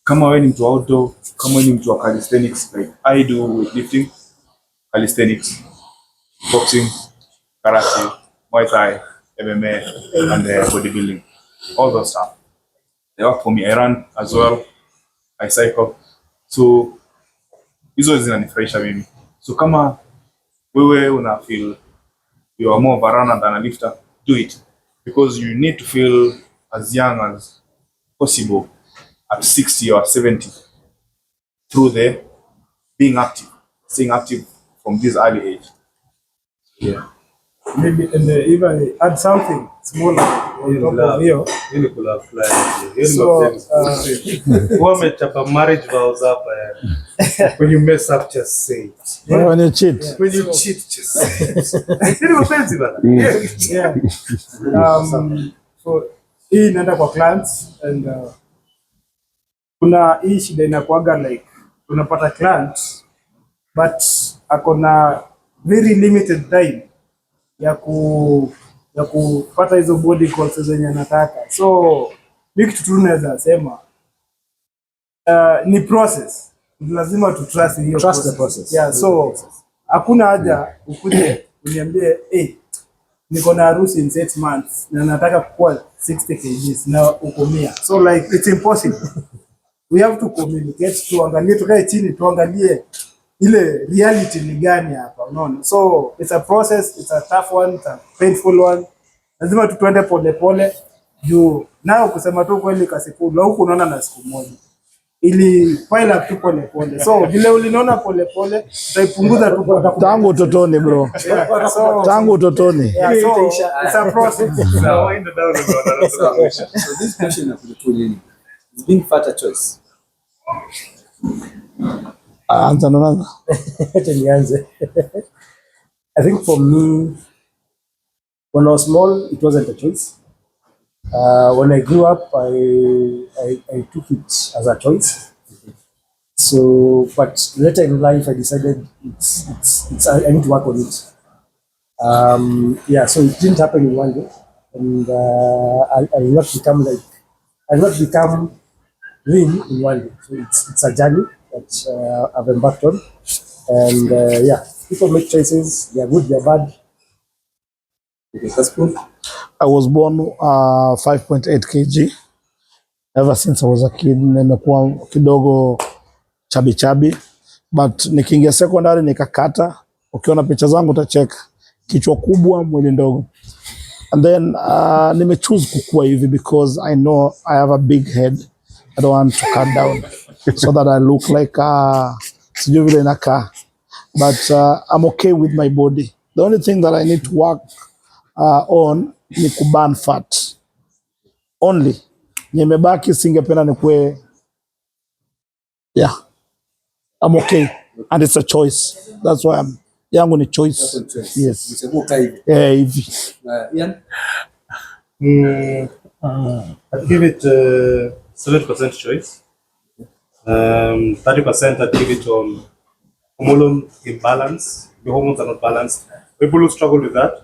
Kama wewe ni mtu outdoor, kama wewe ni mtu wa calisthenics, like I do weightlifting, calisthenics, boxing, karate, Muay Thai, MMA, and bodybuilding, all those stuff. They work for me. I run as well, I cycle. So hizo zinanifurahisha mimi. So kama wewe una feel you are more of a runner than a lifter, do it, because you need to feel as young as possible at 60 or 70 through the being active, staying active from this early age. Yeah. Maybe and if I add something smaller on top of here. Ili kula fly. So Wamechapa marriage vows hapa yani. When you mess up, just say it. When you cheat. When you cheat, just say it. Ili mapenzi bana. yeah. So hii inaenda kwa clients and kuna hii shida inakuaga like unapata client but akona very limited time ya kupata hizo body goals zenye anataka. So mimi kitu tu naweza sema ni process. Lazima tu trust hiyo Trust the process. Yeah, so hakuna haja ukuje uniambie niko na harusi in 6 months na nataka kukua 60 kgs na ukomia. So like it's impossible. We have to communicate, tuangalie, tukae chini tuangalie ile reality ni gani hapa, unaona? So it's a process, it's a tough one, it's a painful one. Lazima tuende pole pole juu nao kusema tu kweli Kasipul huko unaona na siku moja. ili pile up tu pole pole. So vile uliniona pole pole, tutaipunguza tu kwa Tangu utotoni bro. so, Tangu utotoni. yeah, so it's a process. So this question of the two nini? Is being fat a choice? Anza na nani? Acha nianze. I think for me, when I was small, it wasn't a choice. When I grew up, I took it as a choice. So, but later in life, I decided I need to work on it. Yeah, so it didn't happen in one day, and I'll not become lean in one day. So it's a journey that I've embarked on, and yeah, people make choices. They are good, they are bad. Okay, that's cool. I was born 5.8 kg. Ever since I was a kid, nimekuwa kidogo chabi chabi, but nikiingia secondary nikakata. Ukiona picha zangu utacheka, kichwa kubwa, mwili ndogo. And then nimechoose kukua hivi because I know I have a big head. I don't want to cut down so that I look like sijui vile inakaa. But I'm okay with my body. The only thing that I need to work on ni kuburn fat only. Nimebaki singependa nikue, yeah, I'm okay and it's a choice. That's why yangu ni choice. Yes. Mchebuka hivi. Hivi. Ian? I'd give it 7% choice. 30% I'd give it on hormonal imbalance. The hormones are not balanced. People who struggle with that,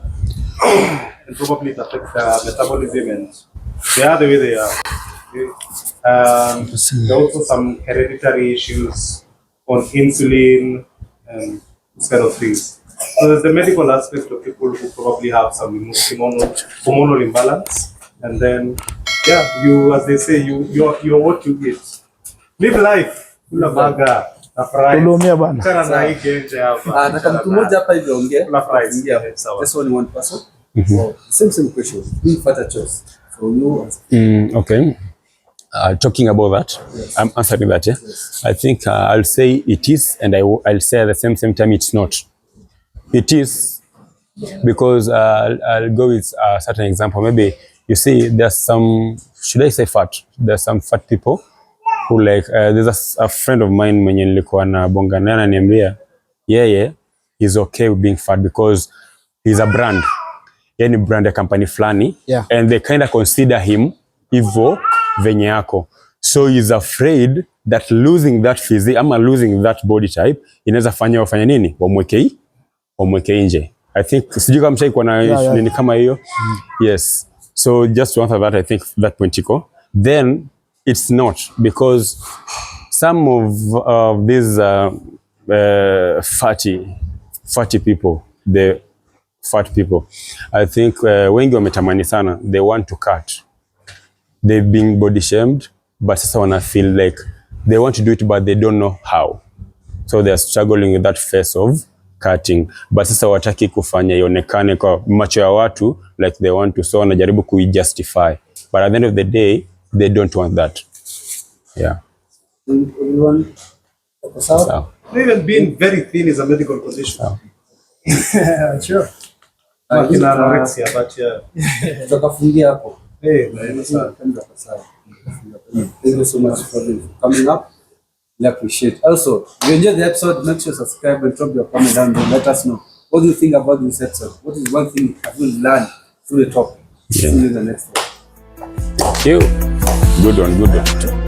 and probably it affects their metabolism, and they are the way they are. There are also some hereditary issues on insulin and these kind of things. So there's the medical aspect of people who probably have some hormonal imbalance, and then yeah, you, as they say, you're what you eat. Live life. Kula burger, na fries. Tulumia bana. Kana na hii genje hapa. Nataka mtu mmoja hapa hivi aongee. Kula fries. Sawa. Just only one person. So same question. Being fat a choice. So you Okay. Talking about that, yes. I'm answering that. Yeah, yes. I think I'll say it is, and I'll say at the same time it's not. It is because I'll go with a certain example. Maybe you see there's some, should I say fat? There's some fat people who like there's a friend of mine mwenye nilikuwa na bonga naye ananiambia he's okay with being fat because he's a brand. Yani brand ya company flani, yeah. And they kind of consider him hivyo venye yako. So he's afraid that losing that physique ama losing that body type inaweza fanya wafanya nini? Wamweke nje. I think sijui kama mshaikuwa na nini kama hiyo. Yes. So just to answer that, I think that point iko. Then it's not, because some of these fatty people, the fat people, I think wengi wametamani sana, they want to cut. They've been body shamed, but sasa wana feel like they want to do it but they don't know how. So they are struggling with that phase of cutting. But sasa wataki kufanya ionekane kwa macho ya watu like they want to, so wanajaribu kuijustify. But at the end of the day, they don't want that. Yeah. everyone So. Even being very thin is a medical condition. Sure. Kina anorexia, but yeah. tutafungia hapo. Hey, Thank you so much for coming up. We appreciate. Also, if you enjoyed the episode, make sure to subscribe and drop your comment down below. Let us know what do you think about this episode. What is one thing have you learned through the topic? See you in the next one. Thank you. Good one.